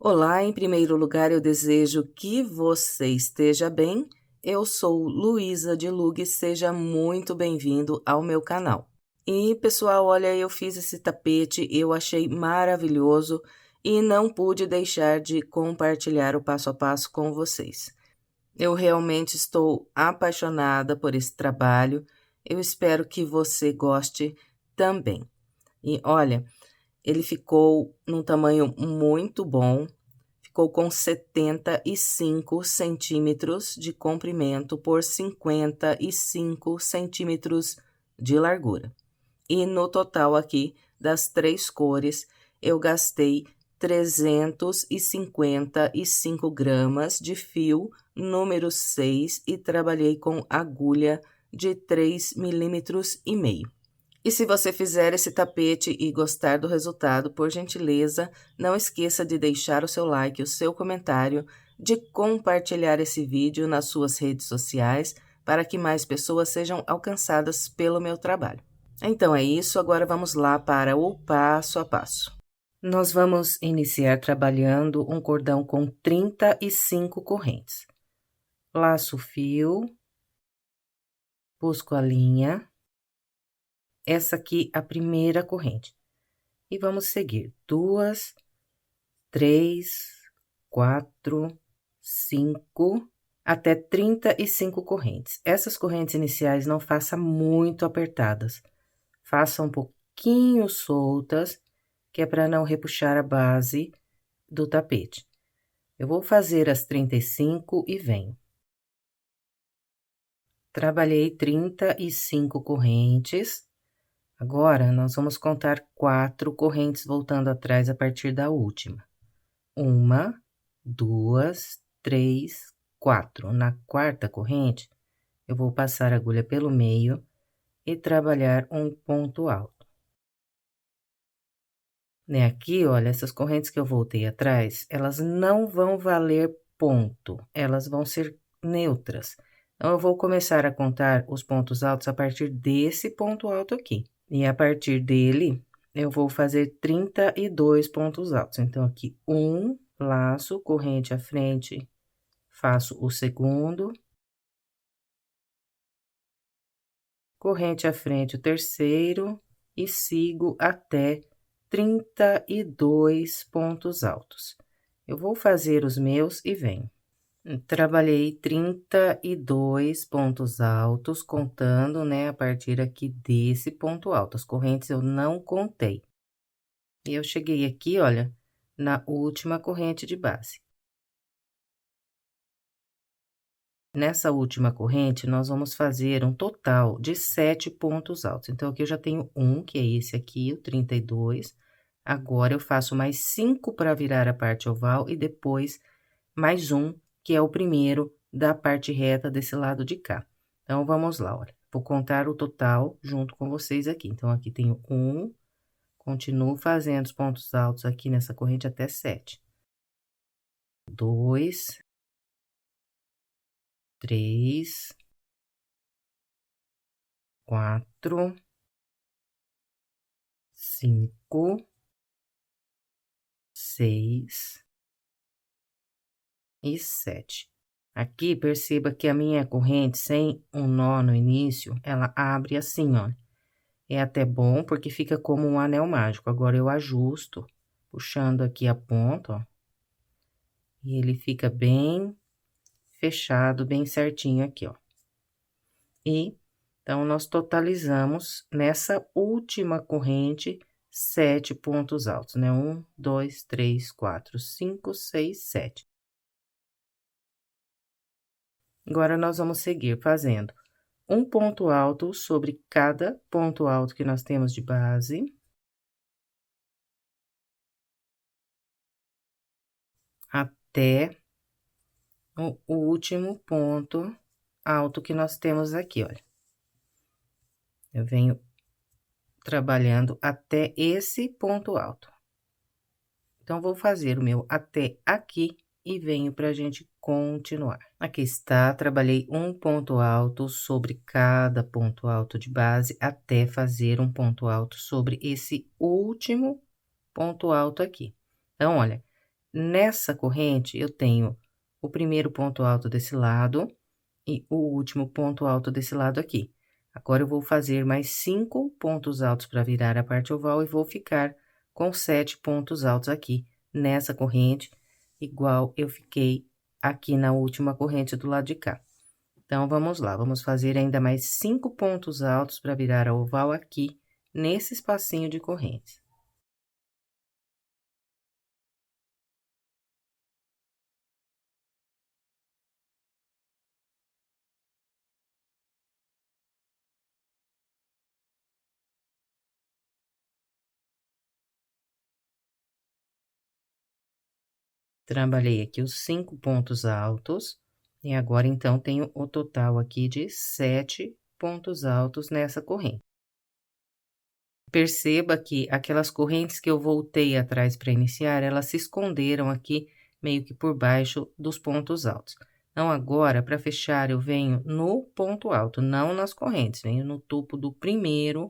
Olá, em primeiro lugar, eu desejo que você esteja bem. Eu sou Luísa de Lug, seja muito bem-vindo ao meu canal. E, pessoal, olha, eu fiz esse tapete, eu achei maravilhoso e não pude deixar de compartilhar o passo a passo com vocês. Eu realmente estou apaixonada por esse trabalho, eu espero que você goste também. E olha, ele ficou num tamanho muito bom. Ficou com 75 centímetros de comprimento por 55 centímetros de largura. E no total aqui, das três cores, eu gastei 355 gramas de fio número 6 e trabalhei com agulha de 3,5 mm. E se você fizer esse tapete e gostar do resultado, por gentileza, não esqueça de deixar o seu like, o seu comentário, de compartilhar esse vídeo nas suas redes sociais para que mais pessoas sejam alcançadas pelo meu trabalho. Então é isso, agora vamos lá para o passo a passo. Nós vamos iniciar trabalhando um cordão com 35 correntes. Laço o fio, busco a linha. Essa aqui a primeira corrente. E vamos seguir 2, 3, 4, 5, até 35 correntes. Essas correntes iniciais não faça muito apertadas. Faça um pouquinho soltas, que é para não repuxar a base do tapete. Eu vou fazer as 35 e venho. Trabalhei 35 correntes. Agora, nós vamos contar 4 correntes voltando atrás a partir da última. 1, 2, 3, 4. Na quarta corrente, eu vou passar a agulha pelo meio e trabalhar um ponto alto. Né, aqui, olha, essas correntes que eu voltei atrás, elas não vão valer ponto, elas vão ser neutras. Então, eu vou começar a contar os pontos altos a partir desse ponto alto aqui. E a partir dele, eu vou fazer 32 pontos altos. Então, aqui, um laço, corrente à frente, faço o segundo. Corrente à frente, o terceiro, e sigo até 32 pontos altos. Eu vou fazer os meus e venho. Trabalhei 32 pontos altos, contando, né, a partir aqui desse ponto alto. As correntes eu não contei. E eu cheguei aqui, olha, na última corrente de base. Nessa última corrente, nós vamos fazer um total de 7 pontos altos. Então, aqui eu já tenho um, que é esse aqui, o 32. Agora, eu faço mais 5 para virar a parte oval e depois mais um, que é o primeiro da parte reta desse lado de cá. Então, vamos lá, olha. Vou contar o total junto com vocês aqui. Então, aqui tenho um, continuo fazendo os pontos altos aqui nessa corrente até 7. 2, 3, 4, 5, 6 e 7. Aqui, perceba que a minha corrente, sem um nó no início, ela abre assim, ó. É até bom, porque fica como um anel mágico. Agora, eu ajusto, puxando aqui a ponta, ó. E ele fica bem fechado, bem certinho aqui, ó. E, então, nós totalizamos nessa última corrente 7 pontos altos, né? 1, 2, 3, 4, 5, 6, 7. Agora, nós vamos seguir fazendo um ponto alto sobre cada ponto alto que nós temos de base. Até o último ponto alto que nós temos aqui, olha. Eu venho trabalhando até esse ponto alto. Então, vou fazer o meu até aqui e venho pra gente continuar. Aqui está, trabalhei um ponto alto sobre cada ponto alto de base até fazer um ponto alto sobre esse último ponto alto aqui. Então, olha, nessa corrente, eu tenho o primeiro ponto alto desse lado e o último ponto alto desse lado aqui. Agora, eu vou fazer mais 5 pontos altos para virar a parte oval e vou ficar com 7 pontos altos aqui nessa corrente, igual eu fiquei aqui na última corrente do lado de cá. Então, vamos lá, vamos fazer ainda mais 5 pontos altos para virar a oval aqui, nesse espacinho de correntes. Trabalhei aqui os 5 pontos altos, e agora, então, tenho o total aqui de 7 pontos altos nessa corrente. Perceba que aquelas correntes que eu voltei atrás para iniciar, elas se esconderam aqui, meio que por baixo dos pontos altos. Então, agora, para fechar, eu venho no ponto alto, não nas correntes, venho no topo do primeiro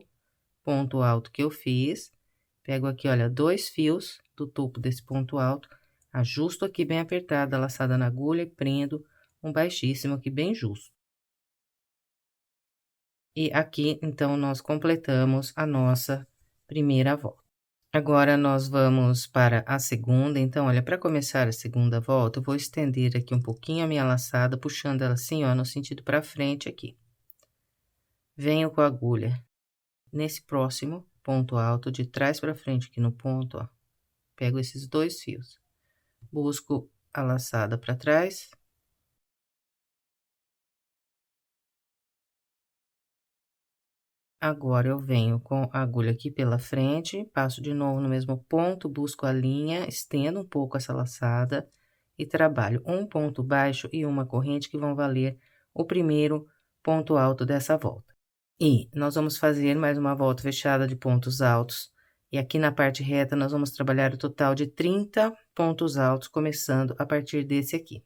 ponto alto que eu fiz, pego aqui, olha, 2 fios do topo desse ponto alto, ajusto aqui bem apertada a laçada na agulha e prendo um baixíssimo aqui bem justo. E aqui, então, nós completamos a nossa primeira volta. Agora, nós vamos para a segunda. Então, olha, para começar a segunda volta, eu vou estender aqui um pouquinho a minha laçada, puxando ela assim, ó, no sentido para frente aqui. Venho com a agulha nesse próximo ponto alto, de trás para frente aqui no ponto, ó. Pego esses 2 fios. Busco a laçada para trás. Agora, eu venho com a agulha aqui pela frente, passo de novo no mesmo ponto, busco a linha, estendo um pouco essa laçada e trabalho um ponto baixo e uma corrente que vão valer o primeiro ponto alto dessa volta. E nós vamos fazer mais uma volta fechada de pontos altos. E aqui na parte reta, nós vamos trabalhar o total de 30 pontos altos, começando a partir desse aqui.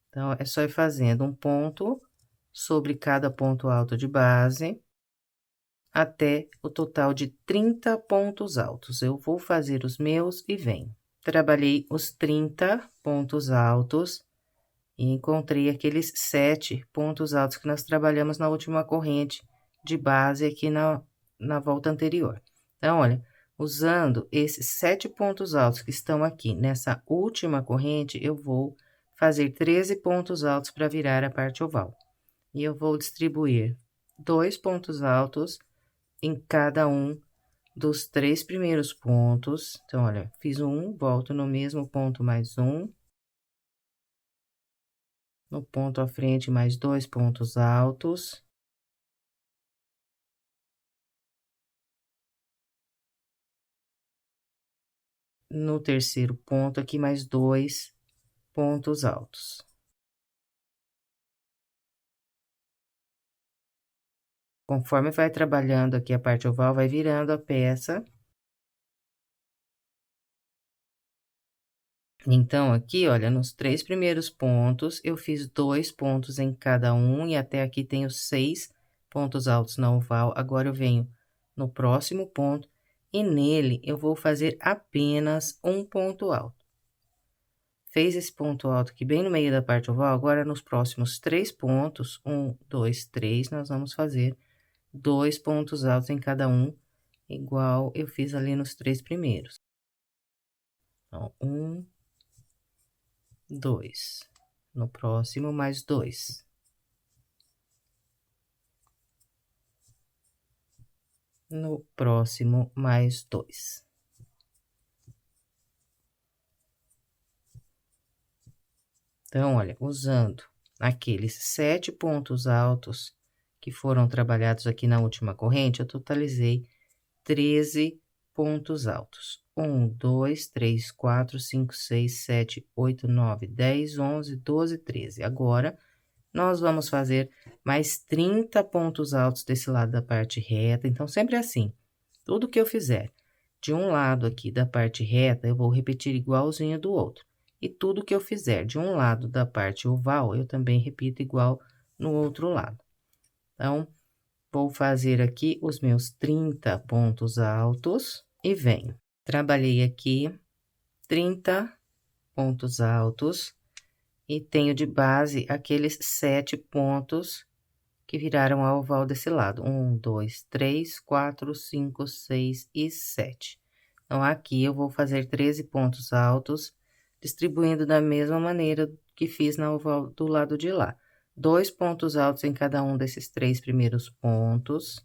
Então, é só ir fazendo um ponto sobre cada ponto alto de base, até o total de 30 pontos altos. Eu vou fazer os meus e venho. Trabalhei os 30 pontos altos e encontrei aqueles 7 pontos altos que nós trabalhamos na última corrente de base aqui na volta anterior. Então, olha, usando esses 7 pontos altos que estão aqui nessa última corrente, eu vou fazer 13 pontos altos para virar a parte oval. E eu vou distribuir 2 pontos altos em cada um dos 3 primeiros pontos. Então, olha, fiz um, volto no mesmo ponto mais um. No ponto à frente, mais 2 pontos altos. No terceiro ponto aqui, mais 2 pontos altos. Conforme vai trabalhando aqui a parte oval, vai virando a peça. Então, aqui, olha, nos 3 primeiros pontos, eu fiz 2 pontos em cada um, e até aqui tenho 6 pontos altos na oval. Agora, eu venho no próximo ponto, e nele eu vou fazer apenas um ponto alto. Fez esse ponto alto aqui bem no meio da parte oval, agora, nos próximos 3 pontos, 1, 2, 3, nós vamos fazer 2 pontos altos em cada um, igual eu fiz ali nos 3 primeiros. Então, 1, 2. No próximo, mais 2. No próximo, mais 2. Então, olha, usando aqueles 7 pontos altos que foram trabalhados aqui na última corrente, eu totalizei 13 pontos altos. 1, 2, 3, 4, 5, 6, 7, 8, 9, 10, 11, 12, 13. Agora, nós vamos fazer mais 30 pontos altos desse lado da parte reta. Então, sempre assim, tudo que eu fizer de um lado aqui da parte reta, eu vou repetir igualzinho do outro. E tudo que eu fizer de um lado da parte oval, eu também repito igual no outro lado. Então, vou fazer aqui os meus 30 pontos altos e venho. Trabalhei aqui 30 pontos altos e tenho de base aqueles 7 pontos que viraram a oval desse lado. 1, 2, 3, 4, 5, 6 e 7. Então, aqui eu vou fazer 13 pontos altos, distribuindo da mesma maneira que fiz na oval do lado de lá. 2 pontos altos em cada um desses 3 primeiros pontos.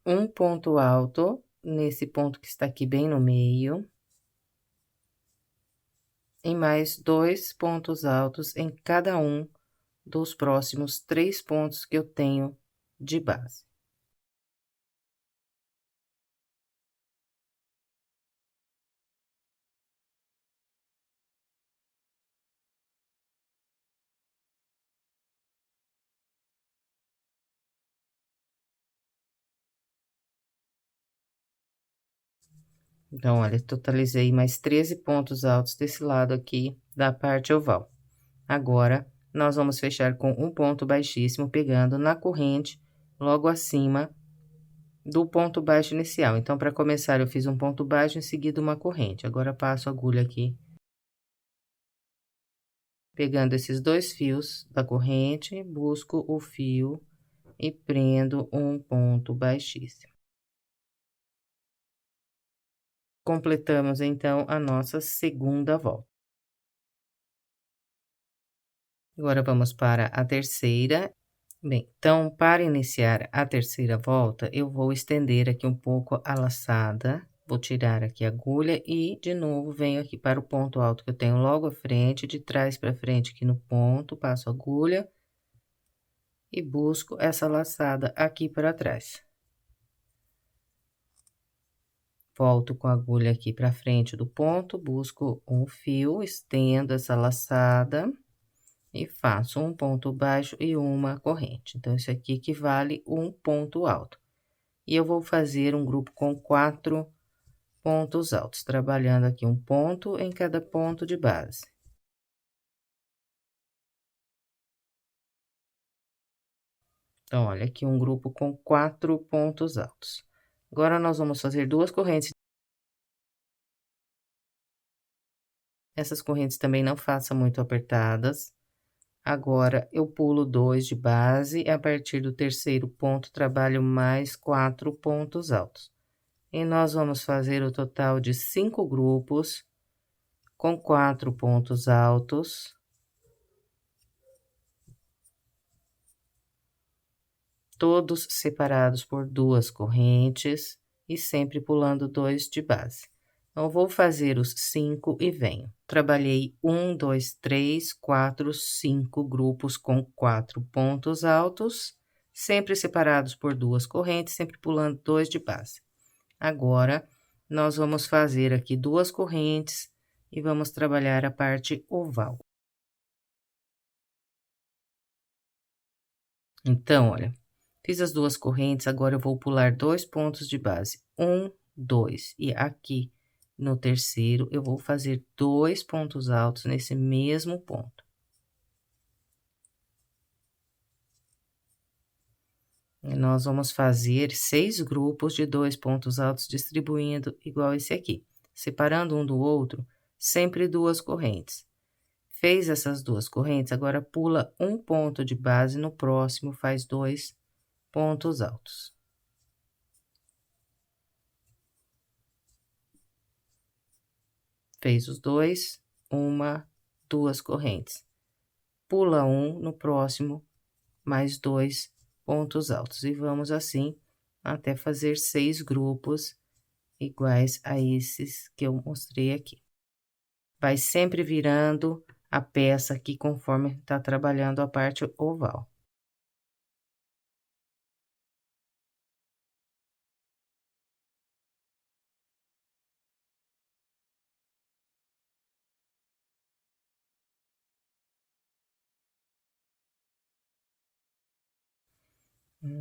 Um ponto alto nesse ponto que está aqui bem no meio. E mais 2 pontos altos em cada um dos próximos 3 pontos que eu tenho de base. Então, olha, totalizei mais 13 pontos altos desse lado aqui da parte oval. Agora, nós vamos fechar com um ponto baixíssimo, pegando na corrente logo acima do ponto baixo inicial. Então, para começar, eu fiz um ponto baixo, em seguida uma corrente. Agora, passo a agulha aqui, pegando esses 2 fios da corrente, busco o fio e prendo um ponto baixíssimo. Completamos, então, a nossa segunda volta. Agora, vamos para a terceira. Bem, então, para iniciar a terceira volta, eu vou estender aqui um pouco a laçada, vou tirar aqui a agulha e, de novo, venho aqui para o ponto alto que eu tenho logo à frente, de trás para frente aqui no ponto, passo a agulha e busco essa laçada aqui para trás. Volto com a agulha aqui para frente do ponto, busco um fio, estendo essa laçada e faço um ponto baixo e uma corrente. Então, isso aqui equivale um ponto alto. E eu vou fazer um grupo com 4 pontos altos, trabalhando aqui um ponto em cada ponto de base. Então, olha aqui um grupo com 4 pontos altos. Agora, nós vamos fazer 2 correntes. Essas correntes também não façam muito apertadas. Agora, eu pulo 2 de base, e a partir do terceiro ponto, trabalho mais 4 pontos altos. E nós vamos fazer o total de 5 grupos com 4 pontos altos. Todos separados por 2 correntes e sempre pulando 2 de base. Então, vou fazer os 5 e venho. Trabalhei 1, 2, 3, 4, 5 grupos com 4 pontos altos, sempre separados por 2 correntes, sempre pulando 2 de base. Agora, nós vamos fazer aqui 2 correntes e vamos trabalhar a parte oval. Então, olha, fiz as 2 correntes, agora eu vou pular 2 pontos de base, 1, 2, e aqui no terceiro eu vou fazer 2 pontos altos nesse mesmo ponto. E nós vamos fazer 6 grupos de 2 pontos altos, distribuindo igual esse aqui, separando um do outro, sempre 2 correntes. Fez essas 2 correntes, agora pula um ponto de base, no próximo faz 2 pontos altos. Fez os 2, 1, 2 correntes. Pula um, no próximo, mais 2 pontos altos. E vamos assim até fazer 6 grupos iguais a esses que eu mostrei aqui. Vai sempre virando a peça aqui conforme tá trabalhando a parte oval.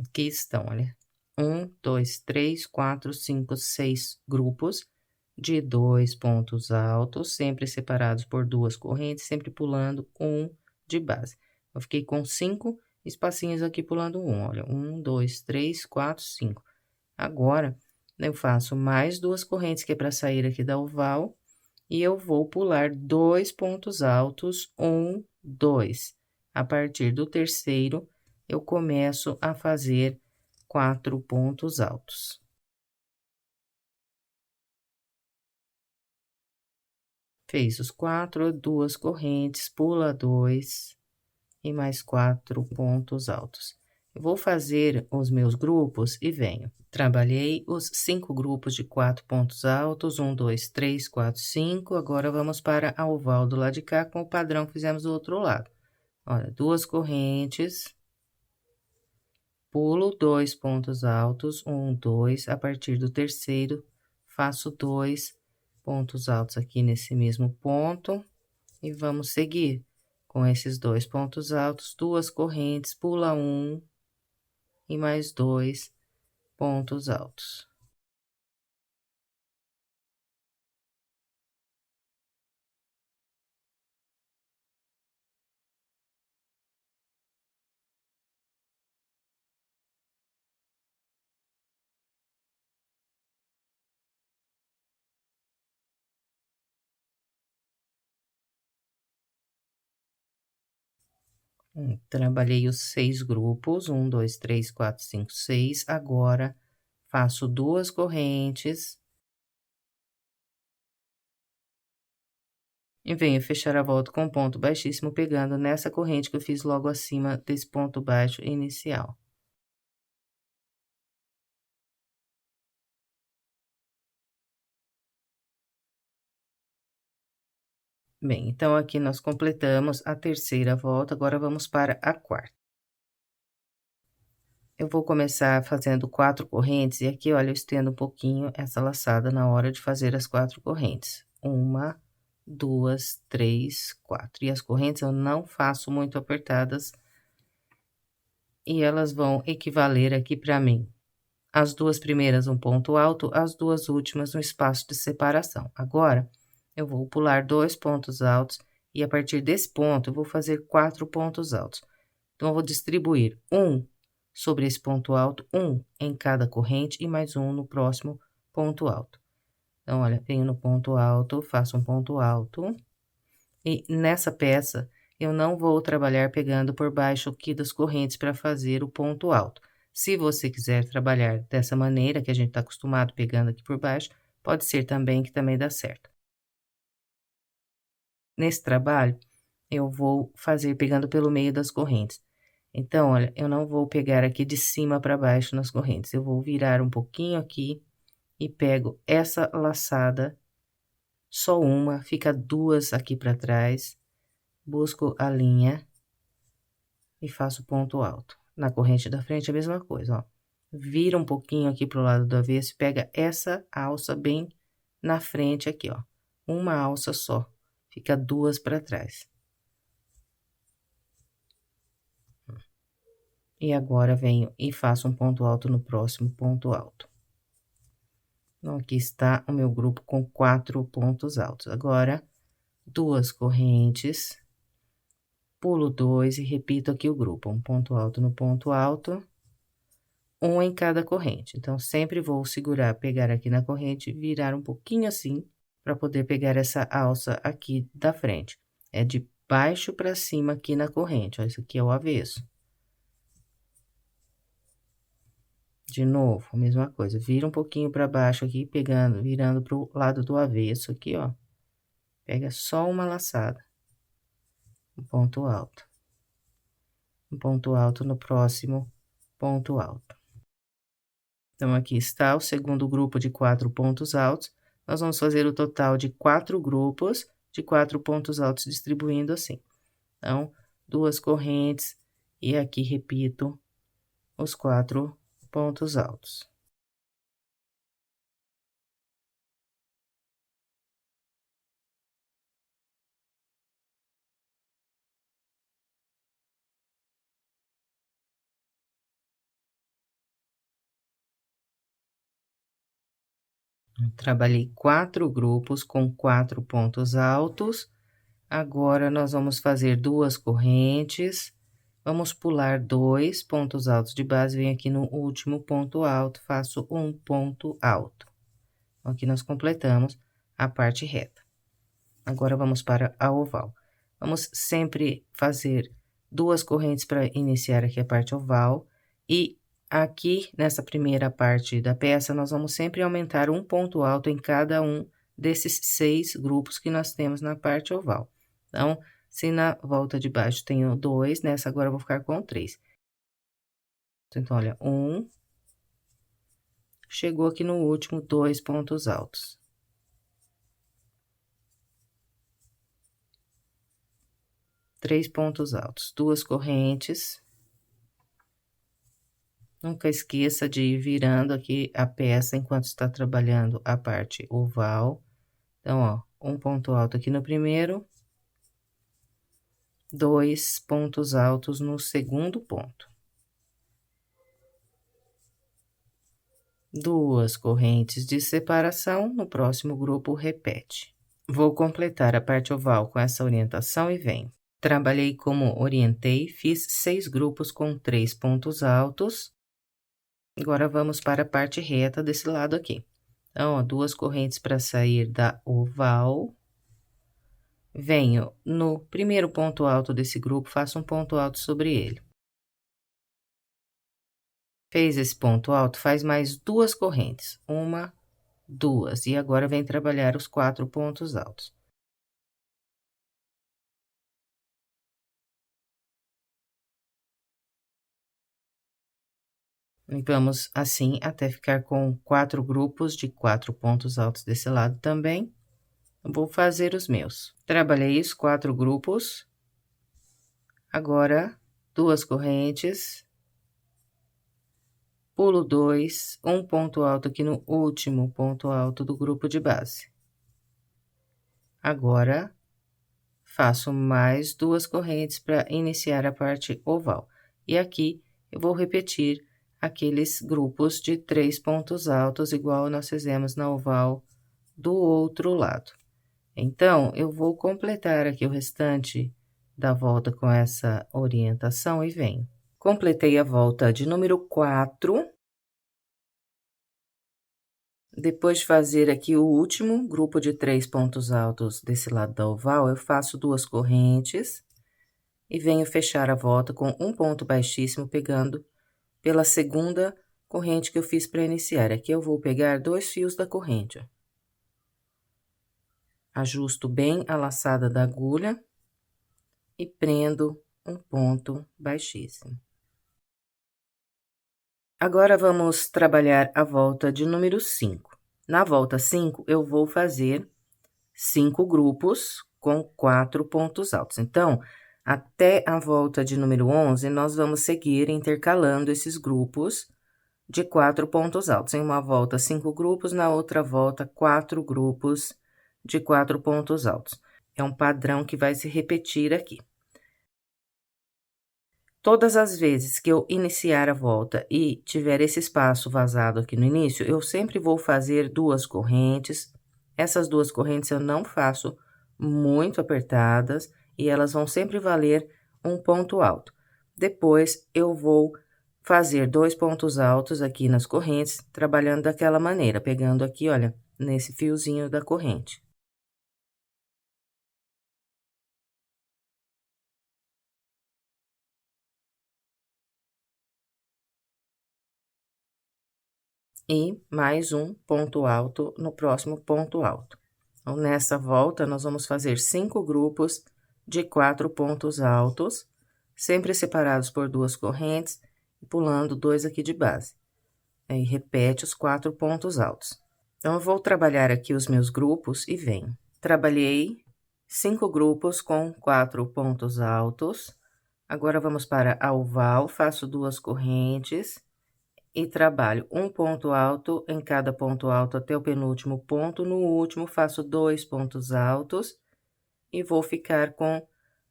Aqui estão, olha. 1, 2, 3, 4, 5, 6 grupos de 2 pontos altos, sempre separados por 2 correntes, sempre pulando um de base. Eu fiquei com 5 espacinhos aqui pulando um, olha, 1, 2, 3, 4, 5. Agora, eu faço mais 2 correntes, que é para sair aqui da oval, e eu vou pular 2 pontos altos, 1, 2. A partir do terceiro, eu começo a fazer 4 pontos altos. Fez os 4, 2 correntes, pula 2 e mais 4 pontos altos. Eu vou fazer os meus grupos e venho. Trabalhei os 5 grupos de 4 pontos altos, 1, 2, 3, 4, 5. Agora, vamos para a oval do lado de cá, com o padrão que fizemos do outro lado. Olha, 2 correntes, pulo 2 pontos altos, 1, 2. A partir do terceiro, faço 2 pontos altos aqui nesse mesmo ponto e vamos seguir com esses 2 pontos altos, 2 correntes, pula 1 e mais 2 pontos altos. Trabalhei os 6 grupos, 1, 2, 3, 4, 5, 6. Agora, faço 2 correntes e venho fechar a volta com ponto baixíssimo, pegando nessa corrente que eu fiz logo acima desse ponto baixo inicial. Bem, então aqui nós completamos a terceira volta, agora vamos para a quarta. Eu vou começar fazendo 4 correntes, e aqui, olha, eu estendo um pouquinho essa laçada na hora de fazer as 4 correntes. 1, 2, 3, 4. E as correntes eu não faço muito apertadas, e elas vão equivaler aqui para mim. As 2 primeiras um ponto alto, as 2 últimas um espaço de separação. Agora, eu vou pular 2 pontos altos, e a partir desse ponto, eu vou fazer 4 pontos altos. Então, eu vou distribuir um sobre esse ponto alto, um em cada corrente e mais um no próximo ponto alto. Então, olha, venho no ponto alto, faço um ponto alto, e nessa peça eu não vou trabalhar pegando por baixo aqui das correntes para fazer o ponto alto. Se você quiser trabalhar dessa maneira, que a gente está acostumado pegando aqui por baixo, pode ser também que também dá certo. Nesse trabalho, eu vou fazer pegando pelo meio das correntes. Então, olha, eu não vou pegar aqui de cima para baixo nas correntes, eu vou virar um pouquinho aqui e pego essa laçada, só uma, fica 2 aqui para trás, busco a linha e faço ponto alto. Na corrente da frente, a mesma coisa, ó. Vira um pouquinho aqui pro lado do avesso, pega essa alça bem na frente aqui, ó. Uma alça só, fica 2 para trás. E agora, venho e faço um ponto alto no próximo ponto alto. Então, aqui está o meu grupo com 4 pontos altos. Agora, 2 correntes, pulo 2 e repito aqui o grupo. Um ponto alto no ponto alto, um em cada corrente. Então, sempre vou segurar, pegar aqui na corrente, virar um pouquinho assim, para poder pegar essa alça aqui da frente. É de baixo para cima aqui na corrente, ó, isso aqui é o avesso. De novo, a mesma coisa, vira um pouquinho para baixo aqui, pegando, virando para o lado do avesso aqui, ó. Pega só uma laçada, um ponto alto. Um ponto alto no próximo ponto alto. Então, aqui está o segundo grupo de 4 pontos altos. Nós vamos fazer o total de 4 grupos de 4 pontos altos, distribuindo assim. Então, 2 correntes, e aqui repito os 4 pontos altos. Trabalhei 4 grupos com 4 pontos altos. Agora, nós vamos fazer 2 correntes. Vamos pular 2 pontos altos de base, venho aqui no último ponto alto, faço um ponto alto. Aqui nós completamos a parte reta. Agora, vamos para a oval. Vamos sempre fazer 2 correntes para iniciar aqui a parte oval. E aqui, nessa primeira parte da peça, nós vamos sempre aumentar um ponto alto em cada um desses 6 grupos que nós temos na parte oval. Então, se na volta de baixo tenho 2, nessa agora eu vou ficar com 3. Então, olha, 1. Chegou aqui no último, 2 pontos altos. Três pontos altos, 2 correntes. Nunca esqueça de ir virando aqui a peça enquanto está trabalhando a parte oval. Então, ó, um ponto alto aqui no primeiro. 2 pontos altos no segundo ponto. 2 correntes de separação, no próximo grupo repete. Vou completar a parte oval com essa orientação e venho. Trabalhei como orientei, fiz 6 grupos com 3 pontos altos. Agora, vamos para a parte reta desse lado aqui. Então, ó, 2 correntes para sair da oval. Venho no primeiro ponto alto desse grupo, faço um ponto alto sobre ele. Fez esse ponto alto, faz mais 2 correntes. 1, 2. E agora, vem trabalhar os 4 pontos altos. E vamos assim até ficar com 4 grupos de 4 pontos altos desse lado também. Vou fazer os meus. Trabalhei os 4 grupos. Agora, 2 correntes. Pulo 2, um ponto alto aqui no último ponto alto do grupo de base. Agora, faço mais 2 correntes para iniciar a parte oval. E aqui, eu vou repetir aqueles grupos de 3 pontos altos, igual nós fizemos na oval do outro lado. Então, eu vou completar aqui o restante da volta com essa orientação e venho. Completei a volta de número 4. Depois de fazer aqui o último grupo de 3 pontos altos desse lado da oval, eu faço 2 correntes e venho fechar a volta com um ponto baixíssimo, pegando pela segunda corrente que eu fiz para iniciar. Aqui eu vou pegar 2 fios da corrente, ó. Ajusto bem a laçada da agulha e prendo um ponto baixíssimo. Agora, vamos trabalhar a volta de número 5. Na volta 5, eu vou fazer 5 grupos com 4 pontos altos. Então, até a volta de número 11, nós vamos seguir intercalando esses grupos de 4 pontos altos. Em uma volta, 5 grupos, na outra volta, 4 grupos de 4 pontos altos. É um padrão que vai se repetir aqui. Todas as vezes que eu iniciar a volta e tiver esse espaço vazado aqui no início, eu sempre vou fazer 2 correntes. Essas 2 correntes eu não faço muito apertadas e elas vão sempre valer um ponto alto. Depois, eu vou fazer 2 pontos altos aqui nas correntes, trabalhando daquela maneira, pegando aqui, olha, nesse fiozinho da corrente. E mais um ponto alto no próximo ponto alto. Então, nessa volta, nós vamos fazer 5 grupos de 4 pontos altos, sempre separados por 2 correntes, pulando 2 aqui de base. Aí, repete os 4 pontos altos. Então, eu vou trabalhar aqui os meus grupos e venho. Trabalhei 5 grupos com 4 pontos altos. Agora, vamos para a oval, faço 2 correntes e trabalho um ponto alto em cada ponto alto até o penúltimo ponto. No último, faço 2 pontos altos e vou ficar com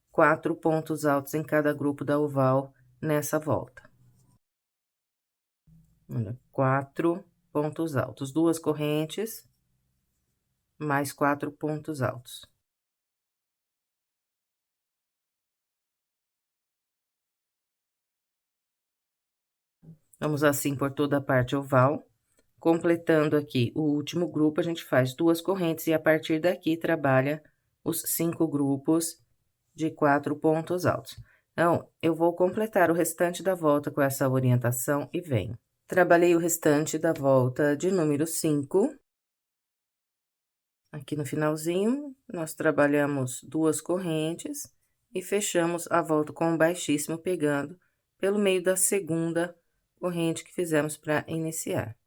4 pontos altos em cada grupo da oval nessa volta. Olha, 4 pontos altos, 2 correntes, mais 4 pontos altos. Vamos assim por toda a parte oval. Completando aqui o último grupo, a gente faz 2 correntes e a partir daqui trabalha os 5 grupos de 4 pontos altos. Então, eu vou completar o restante da volta com essa orientação e venho. Trabalhei o restante da volta de número 5. Aqui no finalzinho, nós trabalhamos 2 correntes e fechamos a volta com um baixíssimo, pegando pelo meio da segunda corrente que fizemos para iniciar.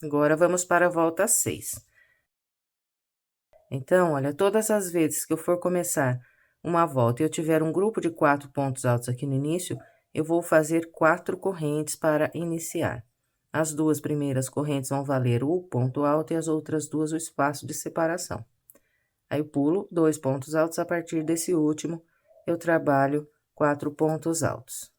Agora, vamos para a volta 6. Então, olha, todas as vezes que eu for começar uma volta e eu tiver um grupo de 4 pontos altos aqui no início, eu vou fazer 4 correntes para iniciar. As 2 primeiras correntes vão valer o ponto alto e as outras 2 o espaço de separação. Aí, eu pulo 2 pontos altos, a partir desse último, eu trabalho 4 pontos altos.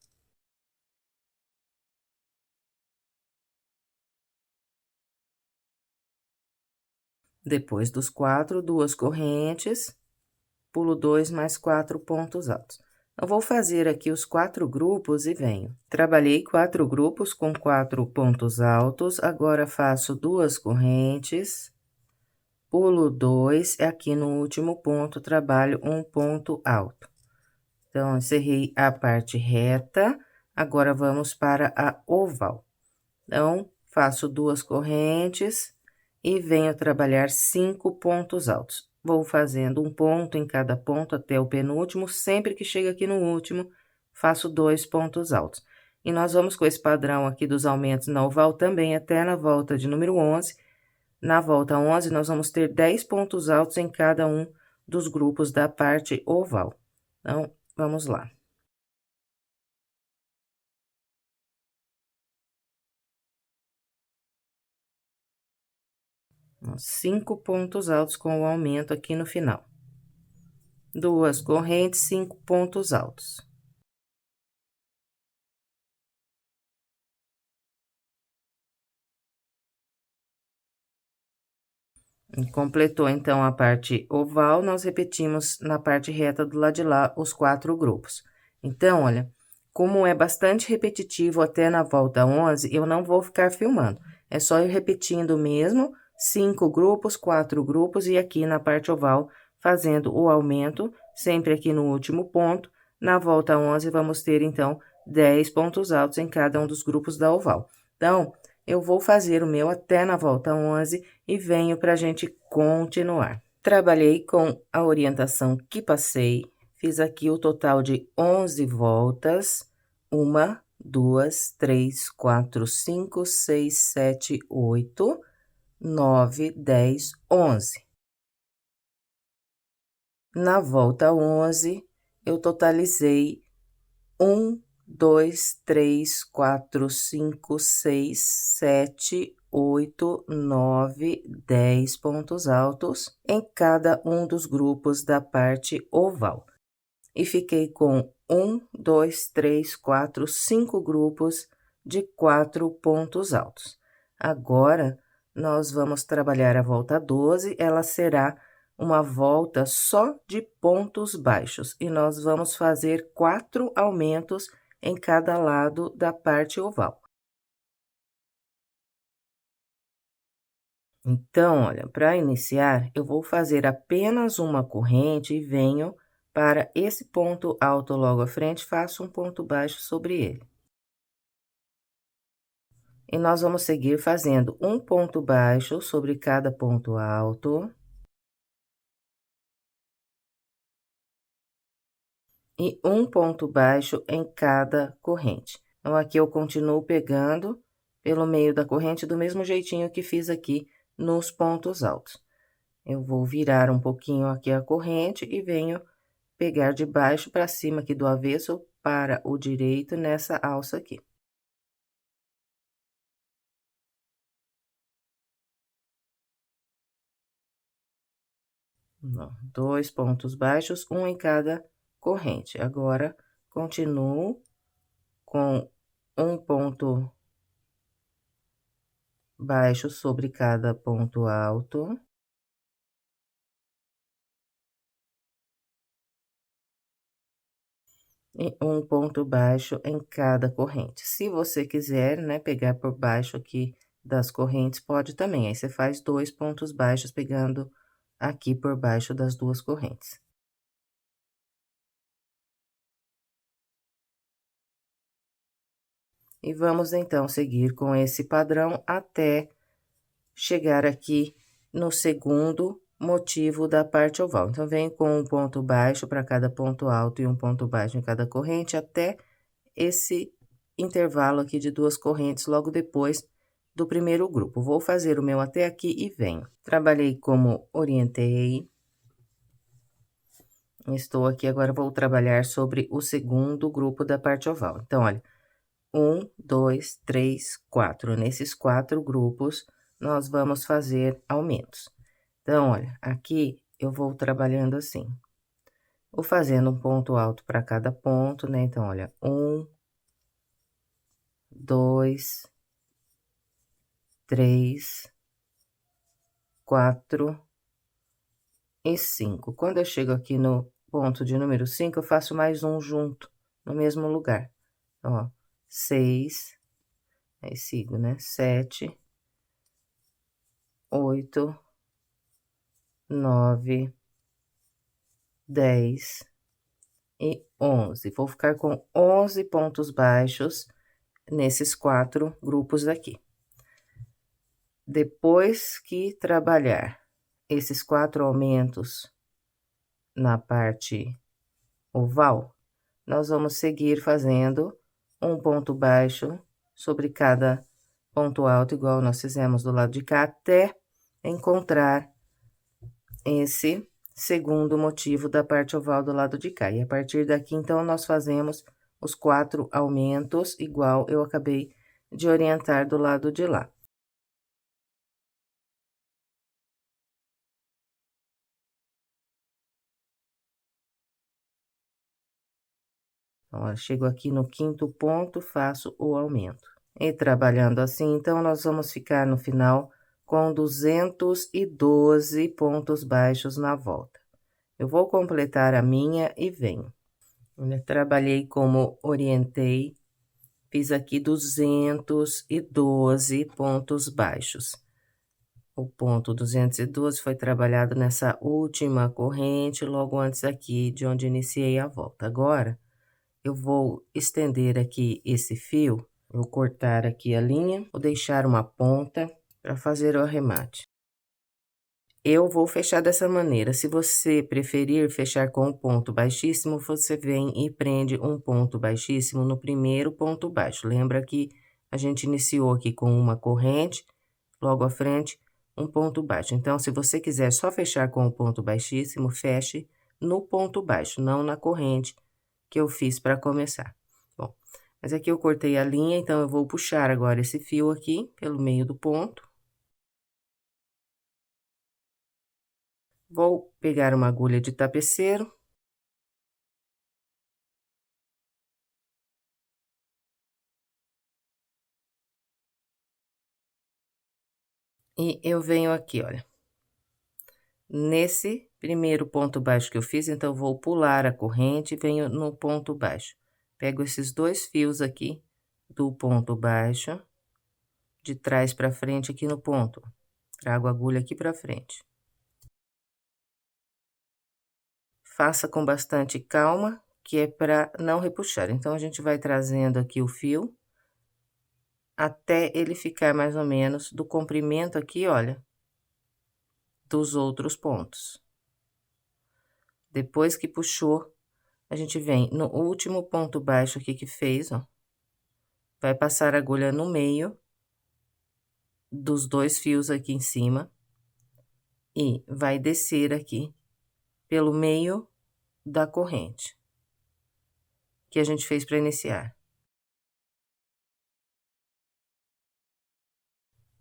Depois dos 4, 2 correntes, pulo 2 mais 4 pontos altos. Eu vou fazer aqui os 4 grupos e venho. Trabalhei 4 grupos com 4 pontos altos, agora faço 2 correntes, pulo 2, e aqui no último ponto trabalho um ponto alto. Então, encerrei a parte reta, agora vamos para a oval. Então, faço 2 correntes e venho trabalhar 5 pontos altos. Vou fazendo um ponto em cada ponto até o penúltimo, sempre que chega aqui no último, faço 2 pontos altos. E nós vamos com esse padrão aqui dos aumentos na oval também até na volta de número 11. Na volta 11, nós vamos ter 10 pontos altos em cada um dos grupos da parte oval. Então, vamos lá. 5 pontos altos com o aumento aqui no final. 2 correntes, 5 pontos altos. E completou, então, a parte oval, nós repetimos na parte reta do lado de lá os 4 grupos. Então, olha, como é bastante repetitivo até na volta 11, eu não vou ficar filmando. É só ir repetindo mesmo, 5 grupos, 4 grupos, e aqui na parte oval, fazendo o aumento, sempre aqui no último ponto. Na volta 11, vamos ter, então, 10 pontos altos em cada um dos grupos da oval. Então, eu vou fazer o meu até na volta 11 e venho para a gente continuar. Trabalhei com a orientação que passei, fiz aqui o total de 11 voltas, 1, 2, 3, 4, 5, 6, 7, 8, 9, 10, 11. Na volta 11, eu totalizei 1, 2, 3, 4, 5, 6, 7, 8, 9, 10 pontos altos em cada um dos grupos da parte oval. E fiquei com 1, 2, 3, 4, 5 grupos de 4 pontos altos. Agora, nós vamos trabalhar a volta 12, ela será uma volta só de pontos baixos, e nós vamos fazer 4 aumentos em cada lado da parte oval. Então, olha, para iniciar, eu vou fazer apenas uma corrente e venho para esse ponto alto logo à frente, faço um ponto baixo sobre ele. E nós vamos seguir fazendo um ponto baixo sobre cada ponto alto. E um ponto baixo em cada corrente. Então, aqui eu continuo pegando pelo meio da corrente do mesmo jeitinho que fiz aqui nos pontos altos. Eu vou virar um pouquinho aqui a corrente e venho pegar de baixo para cima aqui do avesso para o direito nessa alça aqui. Dois pontos baixos, um em cada corrente. Agora, continuo com um ponto baixo sobre cada ponto alto. E um ponto baixo em cada corrente. Se você quiser, né, pegar por baixo aqui das correntes, pode também. Aí, você faz 2 pontos baixos pegando aqui por baixo das 2 correntes. E vamos, então, seguir com esse padrão até chegar aqui no segundo motivo da parte oval. Então, vem com um ponto baixo para cada ponto alto e um ponto baixo em cada corrente, até esse intervalo aqui de 2 correntes logo depois do primeiro grupo. Vou fazer o meu até aqui e venho. Trabalhei como orientei. Estou aqui, agora vou trabalhar sobre o segundo grupo da parte oval. Então, olha, 1, 2, 3, 4. Nesses 4 grupos, nós vamos fazer aumentos. Então, olha, aqui eu vou trabalhando assim. Vou fazendo um ponto alto para cada ponto, né? Então, olha, 1, 2, 3, 4 e 5. Quando eu chego aqui no ponto de número 5, eu faço mais um junto, no mesmo lugar. Então, ó, 6, aí sigo, né? 7, 8, 9, 10 e 11. Vou ficar com 11 pontos baixos nesses 4 grupos aqui. Depois que trabalhar esses 4 aumentos na parte oval, nós vamos seguir fazendo um ponto baixo sobre cada ponto alto, igual nós fizemos do lado de cá, até encontrar esse segundo motivo da parte oval do lado de cá. E a partir daqui, então, nós fazemos os 4 aumentos, igual eu acabei de orientar do lado de lá. Então, ó, chego aqui no 5º ponto, faço o aumento. E trabalhando assim, então, nós vamos ficar no final com 212 pontos baixos na volta. Eu vou completar a minha e venho. Eu trabalhei como orientei, fiz aqui 212 pontos baixos. O ponto 212 foi trabalhado nessa última corrente, logo antes aqui de onde iniciei a volta. Agora, eu vou estender aqui esse fio, vou cortar aqui a linha, vou deixar uma ponta para fazer o arremate. Eu vou fechar dessa maneira. Se você preferir fechar com um ponto baixíssimo, você vem e prende um ponto baixíssimo no primeiro ponto baixo. Lembra que a gente iniciou aqui com uma corrente, logo à frente, um ponto baixo. Então, se você quiser só fechar com o ponto baixíssimo, feche no ponto baixo, não na corrente que eu fiz para começar. Bom, mas aqui eu cortei a linha, então eu vou puxar agora esse fio aqui pelo meio do ponto. Vou pegar uma agulha de tapeceiro. E eu venho aqui, olha, nesse primeiro ponto baixo que eu fiz, então, eu vou pular a corrente e venho no ponto baixo. Pego esses 2 fios aqui do ponto baixo, de trás para frente aqui no ponto. Trago a agulha aqui para frente. Faça com bastante calma, que é para não repuxar. Então, a gente vai trazendo aqui o fio, até ele ficar mais ou menos do comprimento aqui, olha, dos outros pontos. Depois que puxou, a gente vem no último ponto baixo aqui que fez, ó. Vai passar a agulha no meio dos 2 fios aqui em cima e vai descer aqui pelo meio da corrente que a gente fez para iniciar.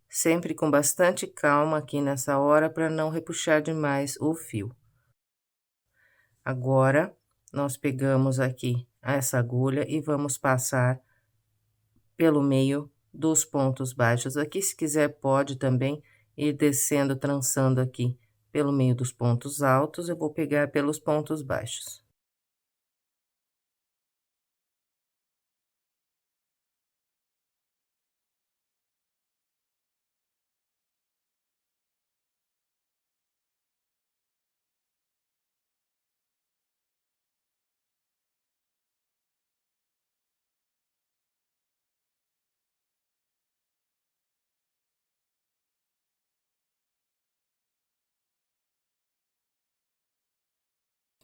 Sempre com bastante calma aqui nessa hora para não repuxar demais o fio. Agora, nós pegamos aqui essa agulha e vamos passar pelo meio dos pontos baixos aqui. Se quiser, pode também ir descendo, trançando aqui pelo meio dos pontos altos. Eu vou pegar pelos pontos baixos.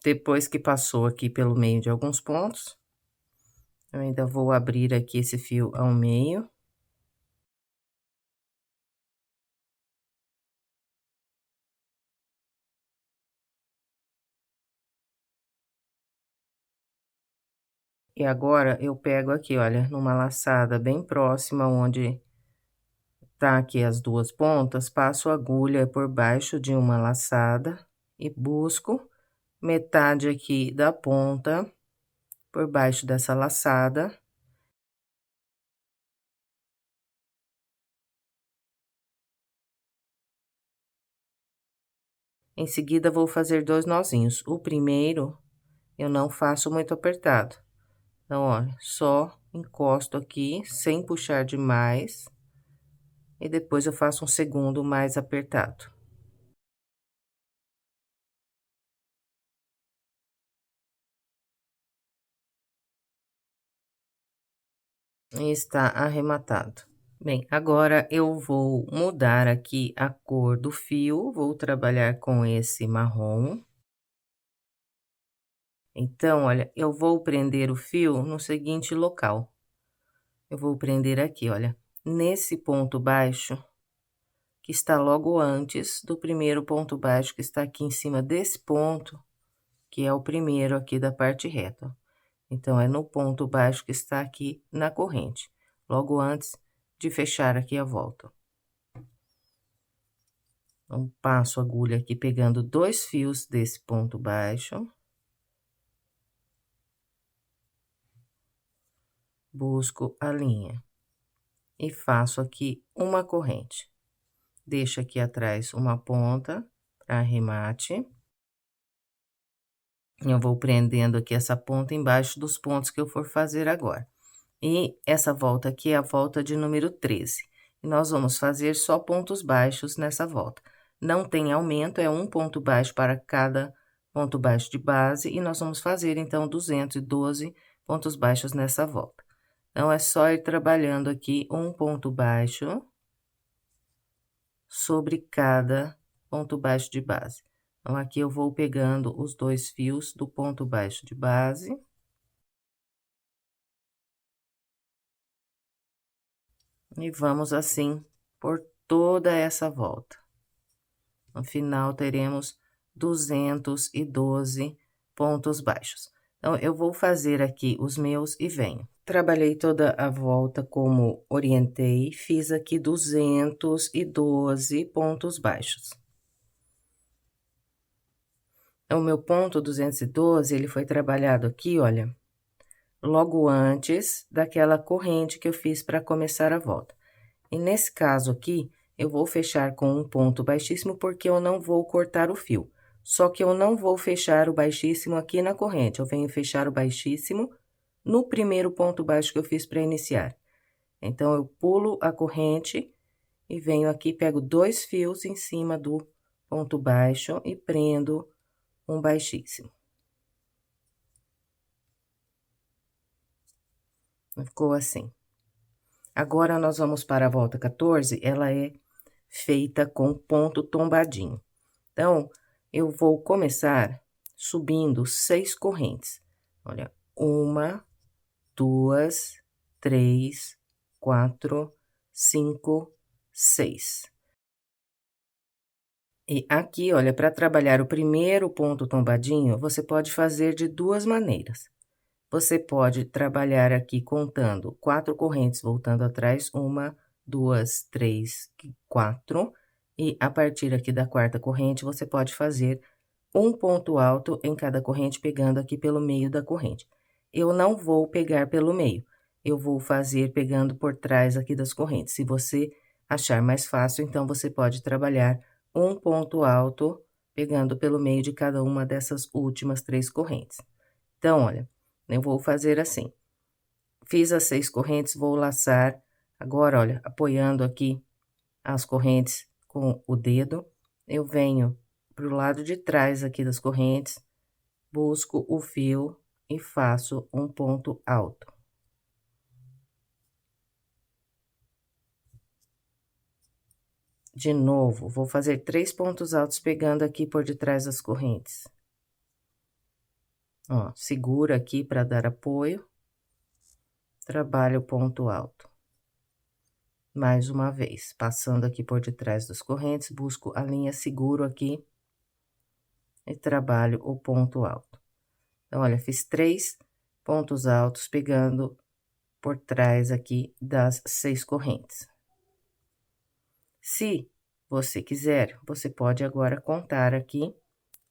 Depois que passou aqui pelo meio de alguns pontos, eu ainda vou abrir aqui esse fio ao meio. E agora, eu pego aqui, olha, numa laçada bem próxima onde tá aqui as duas pontas, passo a agulha por baixo de uma laçada e busco metade aqui da ponta por baixo dessa laçada. Em seguida, vou fazer 2 nozinhos. O primeiro, eu não faço muito apertado. Então, olha, só encosto aqui, sem puxar demais. E depois eu faço um segundo mais apertado. E está arrematado. Bem, agora eu vou mudar aqui a cor do fio, vou trabalhar com esse marrom. Então, olha, eu vou prender o fio no seguinte local. Eu vou prender aqui, olha, nesse ponto baixo, que está logo antes do primeiro ponto baixo, que está aqui em cima desse ponto, que é o primeiro aqui da parte reta. Então, é no ponto baixo que está aqui na corrente, logo antes de fechar aqui a volta. Então, passo a agulha aqui pegando 2 fios desse ponto baixo. Busco a linha e faço aqui uma corrente. Deixo aqui atrás uma ponta para arremate. Eu vou prendendo aqui essa ponta embaixo dos pontos que eu for fazer agora. E essa volta aqui é a volta de número 13. E nós vamos fazer só pontos baixos nessa volta. Não tem aumento, é um ponto baixo para cada ponto baixo de base. E nós vamos fazer, então, 212 pontos baixos nessa volta. Então, é só ir trabalhando aqui um ponto baixo sobre cada ponto baixo de base. Então, aqui eu vou pegando os 2 fios do ponto baixo de base. E vamos assim por toda essa volta. No final, teremos 212 pontos baixos. Então, eu vou fazer aqui os meus e venho. Trabalhei toda a volta como orientei, fiz aqui 212 pontos baixos. O meu ponto 212, ele foi trabalhado aqui, olha, logo antes daquela corrente que eu fiz para começar a volta. E nesse caso aqui, eu vou fechar com um ponto baixíssimo, porque eu não vou cortar o fio. Só que eu não vou fechar o baixíssimo aqui na corrente, eu venho fechar o baixíssimo no primeiro ponto baixo que eu fiz para iniciar. Então, eu pulo a corrente e venho aqui, pego 2 fios em cima do ponto baixo e prendo um baixíssimo. Ficou assim. Agora, nós vamos para a volta 14, ela é feita com ponto tombadinho. Então, eu vou começar subindo 6 correntes. Olha, 1, 2, 3, 4, 5, 6. E aqui, olha, para trabalhar o primeiro ponto tombadinho, você pode fazer de 2 maneiras. Você pode trabalhar aqui contando 4 correntes voltando atrás, 1, 2, 3, 4. E a partir aqui da 4ª corrente, você pode fazer um ponto alto em cada corrente, pegando aqui pelo meio da corrente. Eu não vou pegar pelo meio, eu vou fazer pegando por trás aqui das correntes. Se você achar mais fácil, então você pode trabalhar um ponto alto, pegando pelo meio de cada uma dessas últimas 3 correntes. Então, olha, eu vou fazer assim, fiz as 6 correntes, vou laçar, agora, olha, apoiando aqui as correntes com o dedo, eu venho para o lado de trás aqui das correntes, busco o fio e faço um ponto alto. De novo, vou fazer 3 pontos altos pegando aqui por detrás das correntes. Ó, segura aqui para dar apoio, trabalho o ponto alto. Mais uma vez, passando aqui por detrás das correntes, busco a linha seguro aqui e trabalho o ponto alto. Então, olha, fiz 3 pontos altos pegando por trás aqui das 6 correntes. Se você quiser, você pode agora contar aqui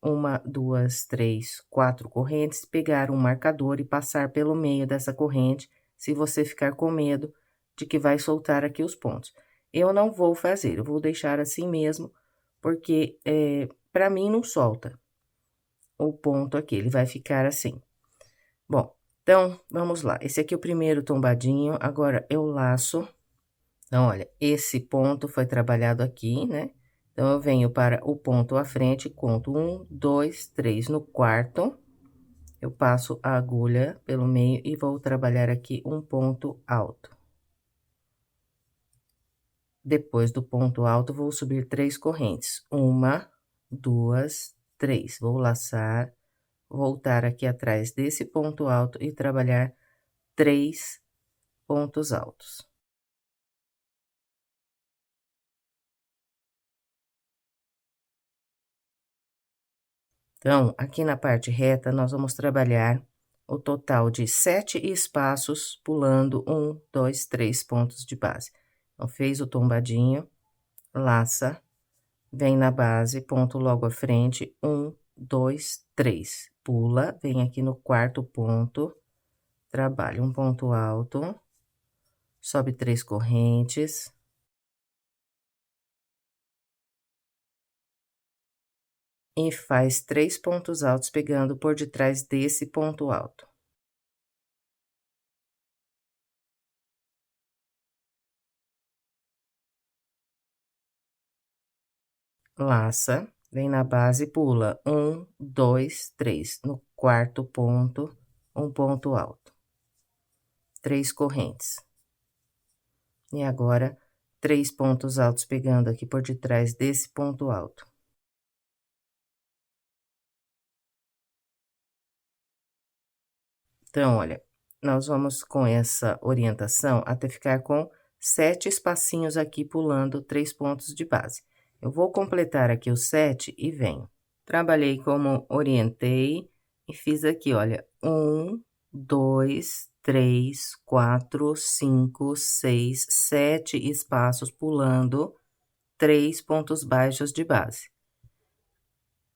1, 2, 3, 4 correntes, pegar um marcador e passar pelo meio dessa corrente, se você ficar com medo de que vai soltar aqui os pontos. Eu não vou fazer, eu vou deixar assim mesmo, porque para mim não solta o ponto aqui, ele vai ficar assim. Bom, então vamos lá. Esse aqui é o primeiro tombadinho, agora eu laço. Então, olha, esse ponto foi trabalhado aqui, né? Então, eu venho para o ponto à frente, conto 1, 2, 3. No quarto, eu passo a agulha pelo meio e vou trabalhar aqui um ponto alto. Depois do ponto alto, vou subir 3 correntes. 1, 2, 3. Vou laçar, voltar aqui atrás desse ponto alto e trabalhar 3 pontos altos. Então, aqui na parte reta, nós vamos trabalhar o total de 7 espaços, pulando 1, 2, 3 pontos de base. Então, fez o tombadinho, laça, vem na base, ponto logo à frente, 1, 2, 3. Pula, vem aqui no quarto ponto, trabalha um ponto alto, sobe 3 correntes. E faz 3 pontos altos pegando por detrás desse ponto alto. Laça, vem na base e pula 1, 2, 3. No quarto ponto, um ponto alto. 3 correntes. E agora, 3 pontos altos pegando aqui por detrás desse ponto alto. Então, olha, nós vamos com essa orientação até ficar com 7 espacinhos aqui pulando 3 pontos de base. Eu vou completar aqui os 7 e venho. Trabalhei como orientei e fiz aqui, olha, 1, 2, 3, 4, 5, 6, 7 espaços pulando 3 pontos baixos de base.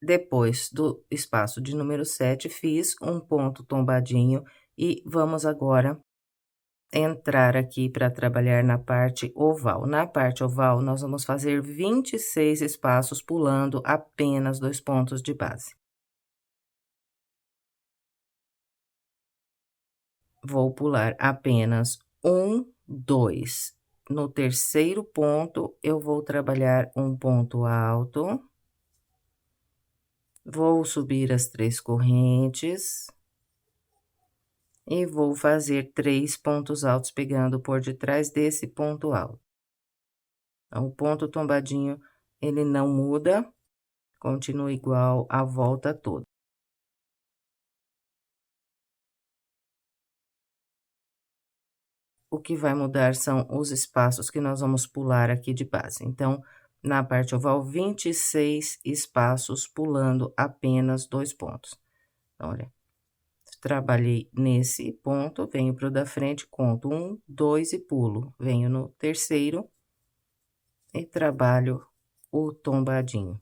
Depois do espaço de número 7, fiz um ponto tombadinho e vamos agora entrar aqui para trabalhar na parte oval. Na parte oval, nós vamos fazer 26 espaços pulando apenas 2 pontos de base. Vou pular apenas 1, 2. No terceiro ponto, eu vou trabalhar um ponto alto. Vou subir as 3 correntes. E vou fazer 3 pontos altos pegando por detrás desse ponto alto. Então, o ponto tombadinho, ele não muda, continua igual a volta toda. O que vai mudar são os espaços que nós vamos pular aqui de base. Então, na parte oval, 26 espaços pulando apenas 2 pontos. Então, olha, trabalhei nesse ponto, venho para o da frente, conto 1, 2 e pulo. Venho no terceiro e trabalho o tombadinho.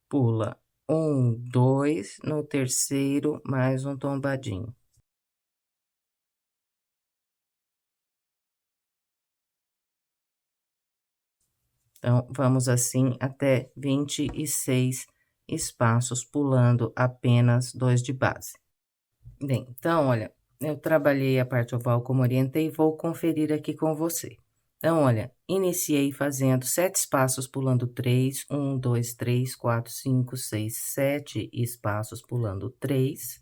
Pula Um, dois, no terceiro, mais um tombadinho. Então, vamos assim até 26 espaços, pulando apenas 2 de base. Bem, então, olha, eu trabalhei a parte oval como orientei, vou conferir aqui com você. Então, olha, iniciei fazendo 7 espaços, pulando 3, 1, 2, 3, 4, 5, 6, 7 espaços, pulando 3.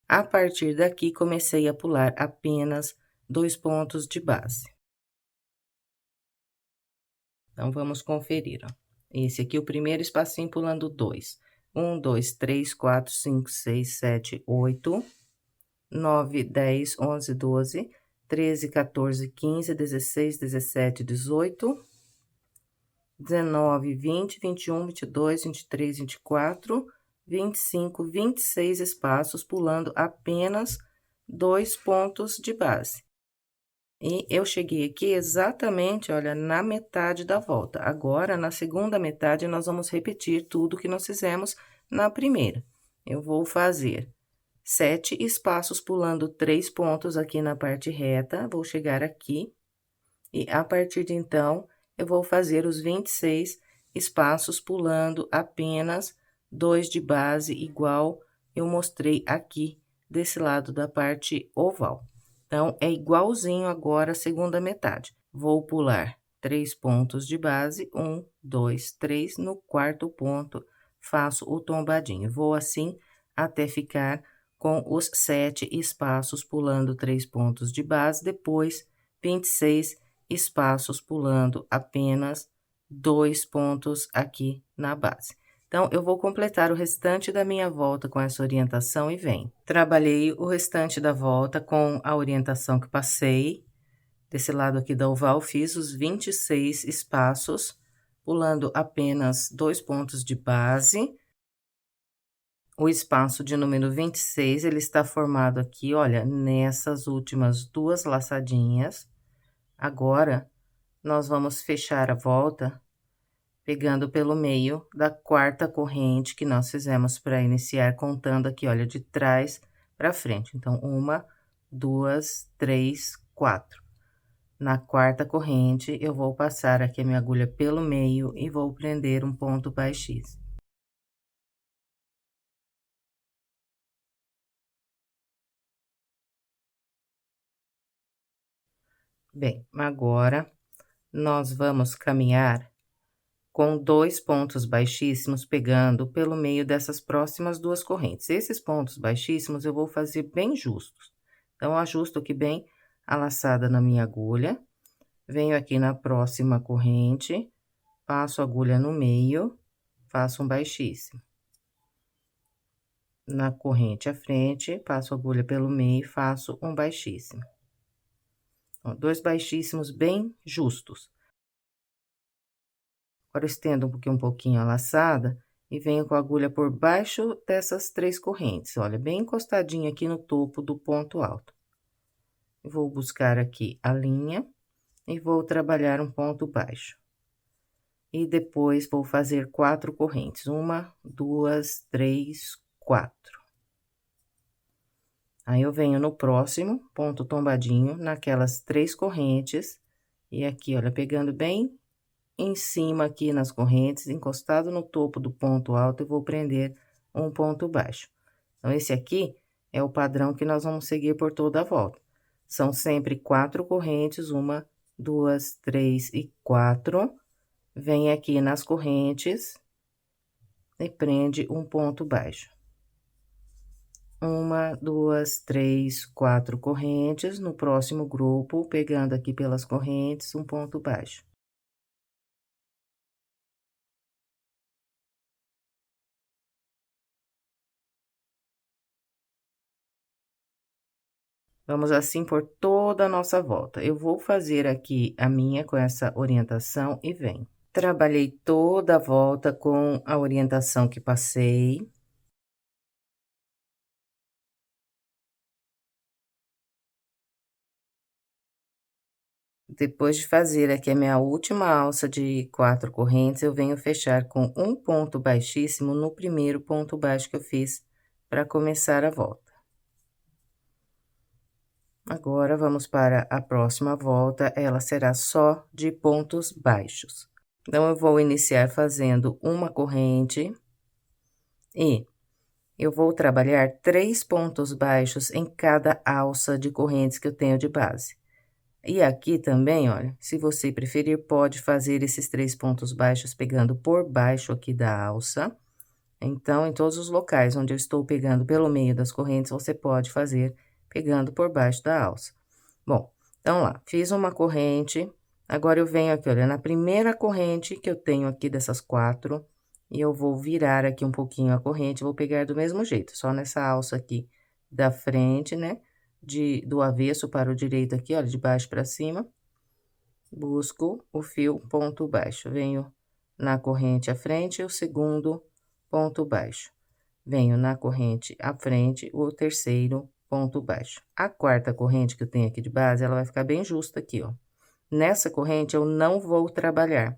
A partir daqui, comecei a pular apenas 2 pontos de base. Então, vamos conferir, ó. Esse aqui, o primeiro espacinho pulando 2. 1, 2, 3, 4, 5, 6, 7, 8, 9, 10, 11, 12, 13, 14, 15, 16, 17, 18, 19, 20, 21, 22, 23, 24, 25, 26 espaços, pulando apenas 2 pontos de base. E eu cheguei aqui exatamente, olha, na metade da volta. Agora, na segunda metade, nós vamos repetir tudo que nós fizemos na primeira. Eu vou fazer 7 espaços, pulando 3 pontos aqui na parte reta, vou chegar aqui, e a partir de então, eu vou fazer os 26 espaços, pulando apenas 2 de base, igual eu mostrei aqui, desse lado da parte oval. Então, é igualzinho agora a segunda metade. Vou pular 3 pontos de base, 1, 2, 3, no quarto ponto, faço o tombadinho. Vou assim até ficar com os 7 espaços, pulando 3 pontos de base, depois 26 espaços, pulando apenas 2 pontos aqui na base. Então, eu vou completar o restante da minha volta com essa orientação e venho. Trabalhei o restante da volta com a orientação que passei. Desse lado aqui da oval, fiz os 26 espaços, pulando apenas 2 pontos de base. O espaço de número 26, ele está formado aqui, olha, nessas últimas 2 laçadinhas. Agora, nós vamos fechar a volta pegando pelo meio da quarta corrente que nós fizemos para iniciar, contando aqui, olha, de trás para frente. Então, 1, 2, 3, 4. Na quarta corrente, eu vou passar aqui a minha agulha pelo meio e vou prender um ponto baixíssimo. Bem, agora nós vamos caminhar com 2 pontos baixíssimos, pegando pelo meio dessas próximas 2 correntes. Esses pontos baixíssimos eu vou fazer bem justos. Então, ajusto aqui bem a laçada na minha agulha, venho aqui na próxima corrente, passo a agulha no meio, faço um baixíssimo. Na corrente à frente, passo a agulha pelo meio e faço um baixíssimo. Ó, 2 baixíssimos bem justos. Agora, estendo um pouquinho a laçada e venho com a agulha por baixo dessas 3 correntes, olha, bem encostadinho aqui no topo do ponto alto. Vou buscar aqui a linha e vou trabalhar um ponto baixo. E depois vou fazer 4 correntes, 1, 2, 3, 4. Aí, eu venho no próximo ponto tombadinho, naquelas 3 correntes, e aqui, olha, pegando bem em cima aqui nas correntes, encostado no topo do ponto alto, eu vou prender um ponto baixo. Então, esse aqui é o padrão que nós vamos seguir por toda a volta. São sempre 4 correntes, 1, 2, 3 e 4. Vem aqui nas correntes e prende um ponto baixo. 1, 2, 3, 4 correntes. No próximo grupo, pegando aqui pelas correntes, um ponto baixo. Vamos assim por toda a nossa volta. Eu vou fazer aqui a minha com essa orientação e venho. Trabalhei toda a volta com a orientação que passei. Depois de fazer aqui a minha última alça de 4 correntes, eu venho fechar com um ponto baixíssimo no primeiro ponto baixo que eu fiz para começar a volta. Agora, vamos para a próxima volta, ela será só de pontos baixos. Então, eu vou iniciar fazendo uma corrente e eu vou trabalhar 3 pontos baixos em cada alça de correntes que eu tenho de base. E aqui também, olha, se você preferir, pode fazer esses 3 pontos baixos pegando por baixo aqui da alça. Então, em todos os locais onde eu estou pegando pelo meio das correntes, você pode fazer pegando por baixo da alça. Bom, então lá, fiz uma corrente, agora eu venho aqui, olha, na primeira corrente que eu tenho aqui dessas 4, e eu vou virar aqui um pouquinho a corrente, vou pegar do mesmo jeito, só nessa alça aqui da frente, né? Do avesso para o direito aqui, olha, de baixo para cima, busco o fio ponto baixo, venho na corrente à frente, o segundo ponto baixo, venho na corrente à frente, o terceiro ponto baixo. A quarta corrente que eu tenho aqui de base, ela vai ficar bem justa aqui, ó. Nessa corrente, eu não vou trabalhar.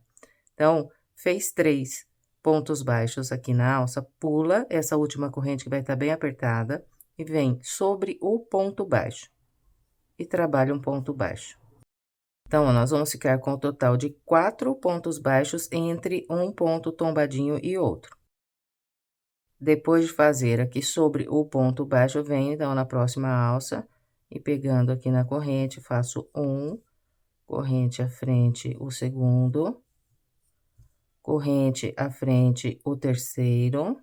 Então, fez 3 pontos baixos aqui na alça, pula essa última corrente que vai estar bem apertada, e vem sobre o ponto baixo e trabalha um ponto baixo. Então, nós vamos ficar com o total de 4 pontos baixos entre um ponto tombadinho e outro. Depois de fazer aqui sobre o ponto baixo, eu venho então na próxima alça e pegando aqui na corrente, faço corrente à frente, o segundo, corrente à frente, o terceiro.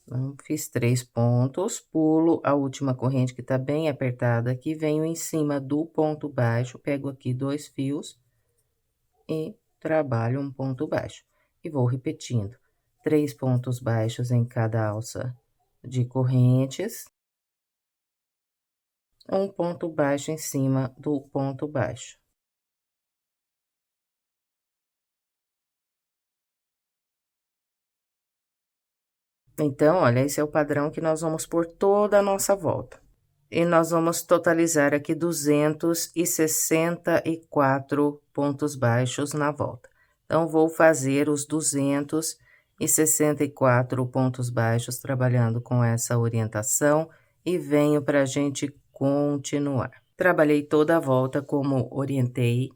Então, fiz 3 pontos, pulo a última corrente que tá bem apertada aqui, venho em cima do ponto baixo, pego aqui 2 fios e trabalho um ponto baixo. E vou repetindo, 3 pontos baixos em cada alça de correntes, um ponto baixo em cima do ponto baixo. Então, olha, esse é o padrão que nós vamos por toda a nossa volta. E nós vamos totalizar aqui 264 pontos baixos na volta. Então, vou fazer os 264 pontos baixos trabalhando com essa orientação e venho para a gente continuar. Trabalhei toda a volta como orientei.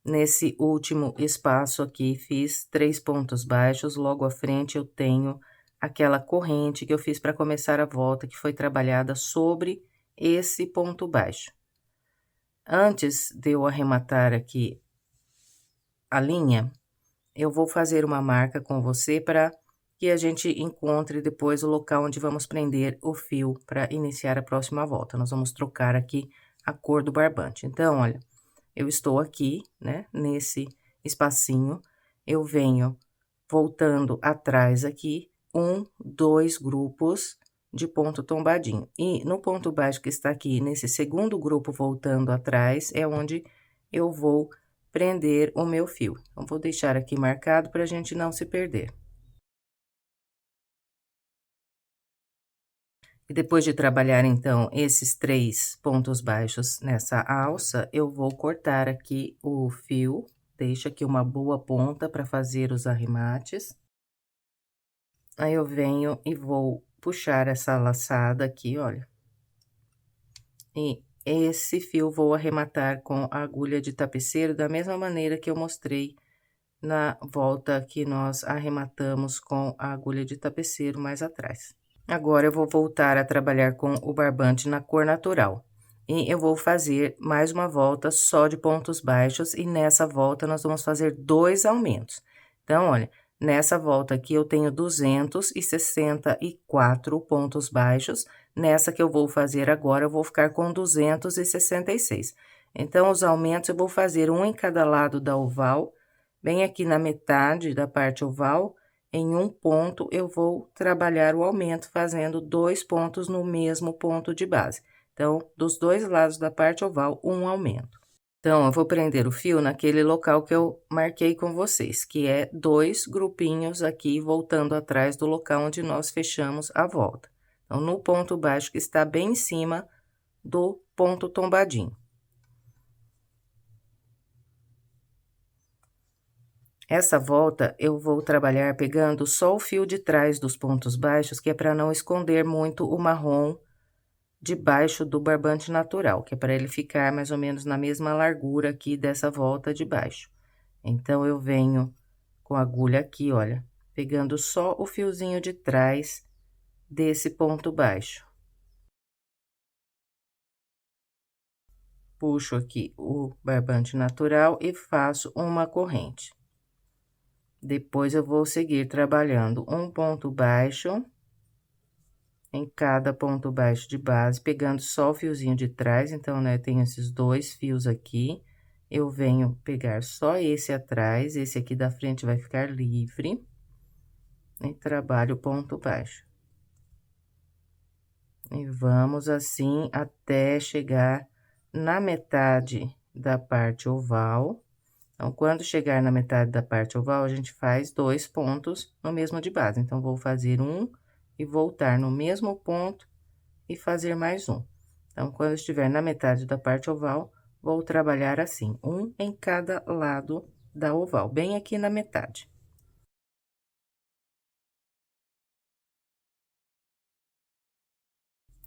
Nesse último espaço aqui, fiz 3 pontos baixos, logo à frente eu tenho aquela corrente que eu fiz para começar a volta, que foi trabalhada sobre esse ponto baixo. Antes de eu arrematar aqui a linha, eu vou fazer uma marca com você para que a gente encontre depois o local onde vamos prender o fio para iniciar a próxima volta. Nós vamos trocar aqui a cor do barbante. Então, olha, eu estou aqui, né, nesse espacinho, eu venho voltando atrás aqui, 2 grupos de ponto tombadinho. E no ponto baixo que está aqui, nesse segundo grupo voltando atrás, é onde eu vou prender o meu fio. Então, vou deixar aqui marcado para a gente não se perder. E depois de trabalhar, então, esses 3 pontos baixos nessa alça, eu vou cortar aqui o fio, deixo aqui uma boa ponta para fazer os arremates. Aí, eu venho e vou puxar essa laçada aqui, olha. E esse fio vou arrematar com a agulha de tapeceiro, da mesma maneira que eu mostrei na volta que nós arrematamos com a agulha de tapeceiro mais atrás. Agora, eu vou voltar a trabalhar com o barbante na cor natural. E eu vou fazer mais uma volta só de pontos baixos, e nessa volta nós vamos fazer 2 aumentos. Então, olha, nessa volta aqui eu tenho 264 pontos baixos, nessa que eu vou fazer agora, eu vou ficar com 266. Então, os aumentos eu vou fazer um em cada lado da oval, bem aqui na metade da parte oval, em um ponto, eu vou trabalhar o aumento, fazendo 2 pontos no mesmo ponto de base. Então, dos 2 lados da parte oval, um aumento. Então, eu vou prender o fio naquele local que eu marquei com vocês, que é 2 grupinhos aqui, voltando atrás do local onde nós fechamos a volta. Então, no ponto baixo que está bem em cima do ponto tombadinho. Essa volta, eu vou trabalhar pegando só o fio de trás dos pontos baixos, que é para não esconder muito o marrom debaixo do barbante natural, que é para ele ficar mais ou menos na mesma largura aqui dessa volta de baixo. Então, eu venho com a agulha aqui, olha, pegando só o fiozinho de trás desse ponto baixo. Puxo aqui o barbante natural e faço uma corrente. Depois, eu vou seguir trabalhando um ponto baixo em cada ponto baixo de base, pegando só o fiozinho de trás. Então, né, tenho esses dois fios aqui. Eu venho pegar só esse atrás, esse aqui da frente vai ficar livre. E trabalho o ponto baixo. E vamos assim até chegar na metade da parte oval. Então, quando chegar na metade da parte oval, a gente faz 2 pontos no mesmo de base. Então, vou fazer um e voltar no mesmo ponto e fazer mais um. Então, quando estiver na metade da parte oval, vou trabalhar assim, um em cada lado da oval, bem aqui na metade.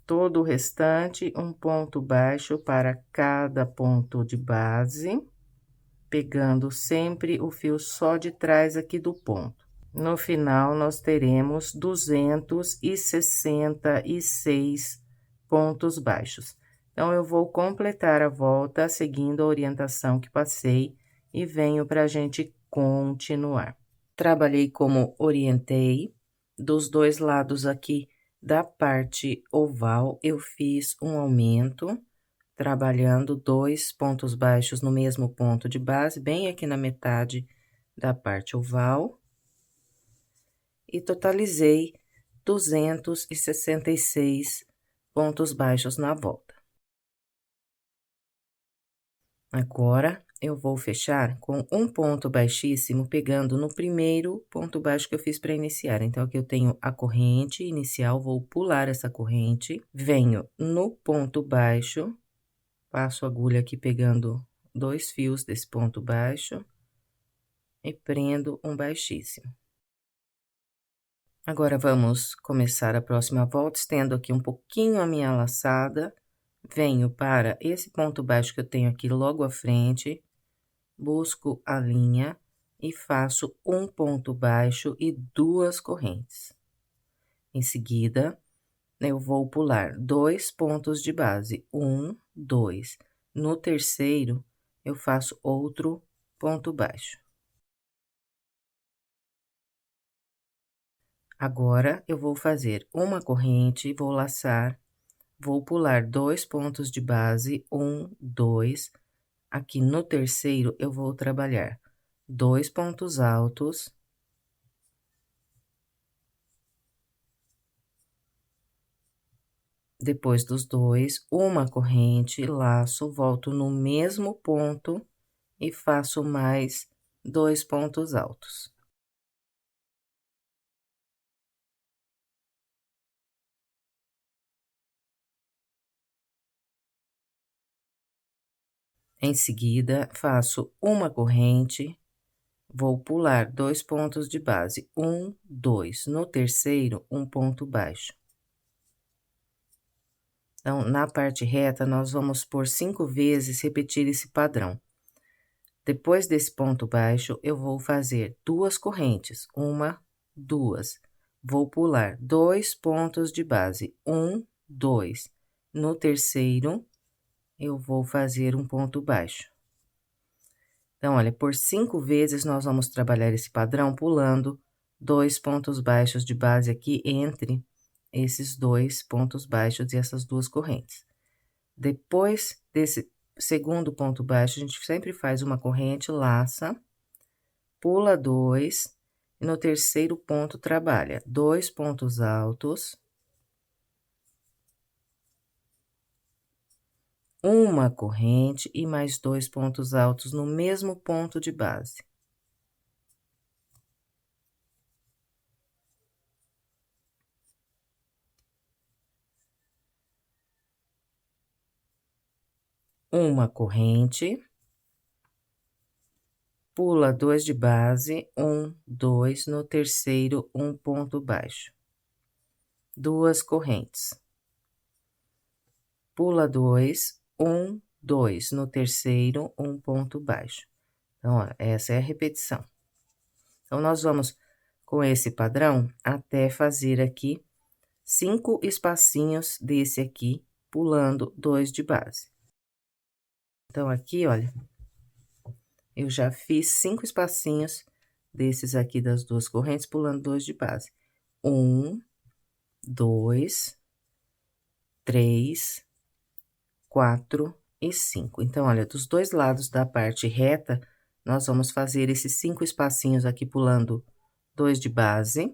Todo o restante, um ponto baixo para cada ponto de base, pegando sempre o fio só de trás aqui do ponto. No final, nós teremos 266 pontos baixos. Então, eu vou completar a volta seguindo a orientação que passei e venho para a gente continuar. Trabalhei como orientei, dos dois lados aqui da parte oval, eu fiz um aumento, trabalhando 2 pontos baixos no mesmo ponto de base, bem aqui na metade da parte oval. E totalizei 266 pontos baixos na volta. Agora, eu vou fechar com um ponto baixíssimo, pegando no primeiro ponto baixo que eu fiz para iniciar. Então, aqui eu tenho a corrente inicial, vou pular essa corrente, venho no ponto baixo, passo a agulha aqui pegando 2 fios desse ponto baixo e prendo um baixíssimo. Agora, vamos começar a próxima volta, estendo aqui um pouquinho a minha laçada, venho para esse ponto baixo que eu tenho aqui logo à frente, busco a linha e faço um ponto baixo e 2 correntes. Em seguida, eu vou pular 2 pontos de base, 1, 2. No terceiro, eu faço outro ponto baixo. Agora, eu vou fazer uma corrente, vou laçar, vou pular 2 pontos de base, 1, 2. Aqui no terceiro, eu vou trabalhar 2 pontos altos. Depois dos 2, uma corrente, laço, volto no mesmo ponto e faço mais 2 pontos altos. Em seguida, faço uma corrente, vou pular 2 pontos de base, 1, 2. No terceiro, um ponto baixo. Então, na parte reta, nós vamos por 5 vezes repetir esse padrão. Depois desse ponto baixo, eu vou fazer 2 correntes, 1, 2. Vou pular 2 pontos de base, 1, 2. No terceiro, eu vou fazer um ponto baixo. Então, olha, por 5 vezes nós vamos trabalhar esse padrão pulando 2 pontos baixos de base aqui entre esses 2 pontos baixos e essas 2 correntes. Depois desse segundo ponto baixo, a gente sempre faz uma corrente, laça, pula 2, e no terceiro ponto trabalha 2 pontos altos, uma corrente e mais 2 pontos altos no mesmo ponto de base. uma corrente, pula 2 de base, 1, 2, no terceiro, um ponto baixo, 2 correntes, pula 2, 1, 2, no terceiro, um ponto baixo. Então, ó, essa é a repetição. Então, nós vamos com esse padrão até fazer aqui 5 espacinhos desse aqui, pulando 2 de base. Então, aqui, olha, eu já fiz 5 espacinhos desses aqui das 2 correntes, pulando 2 de base. 1, 2, 3, 4 e 5. Então, olha, dos dois lados da parte reta, nós vamos fazer esses 5 espacinhos aqui, pulando 2 de base.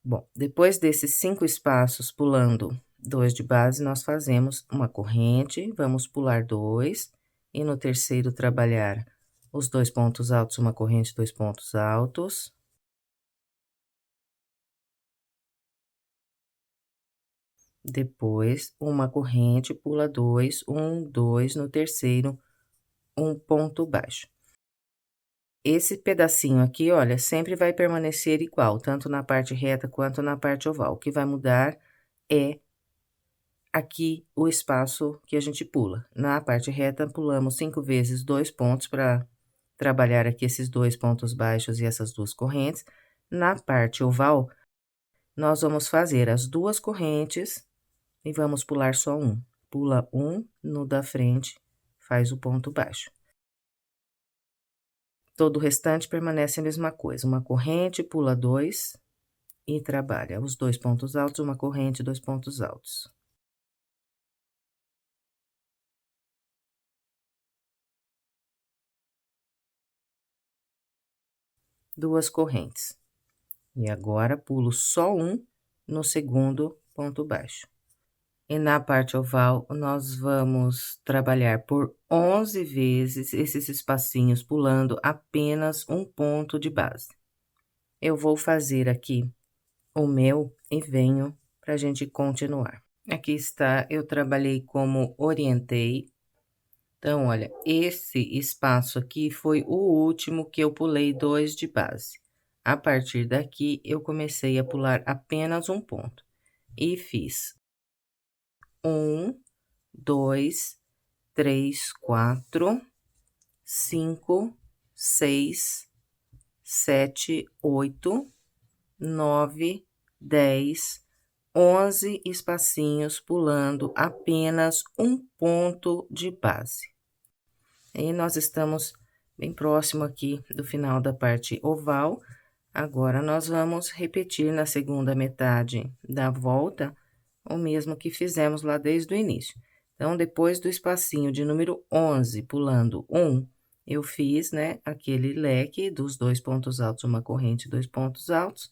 Bom, depois desses 5 espaços pulando 2 de base, nós fazemos uma corrente, vamos pular 2, e no terceiro trabalhar os 2 pontos altos, uma corrente, 2 pontos altos. Depois, uma corrente, pula 2, 1, 2, no terceiro, um ponto baixo. Esse pedacinho aqui, olha, sempre vai permanecer igual, tanto na parte reta quanto na parte oval. O que vai mudar é aqui o espaço que a gente pula. Na parte reta, pulamos 5 vezes 2 pontos para trabalhar aqui esses 2 pontos baixos e essas 2 correntes. Na parte oval, nós vamos fazer as 2 correntes e vamos pular só um. Pula um no da frente, faz o ponto baixo. Todo o restante permanece a mesma coisa, uma corrente, pula 2 e trabalha os 2 pontos altos, uma corrente, 2 pontos altos. Duas correntes. E agora, pulo só um no segundo ponto baixo. E na parte oval, nós vamos trabalhar por 11 vezes esses espacinhos, pulando apenas um ponto de base. Eu vou fazer aqui o meu e venho para a gente continuar. Aqui está, eu trabalhei como orientei. Então, olha, esse espaço aqui foi o último que eu pulei 2 de base. A partir daqui, eu comecei a pular apenas um ponto. E fiz 1, 2, 3, 4, 5, 6, 7, 8, 9, 10, 11 espacinhos pulando apenas um ponto de base. E nós estamos bem próximo aqui do final da parte oval. Agora, nós vamos repetir na segunda metade da volta o mesmo que fizemos lá desde o início. Então, depois do espacinho de número 11, pulando 1, eu fiz, né, aquele leque dos 2 pontos altos, uma corrente, 2 pontos altos.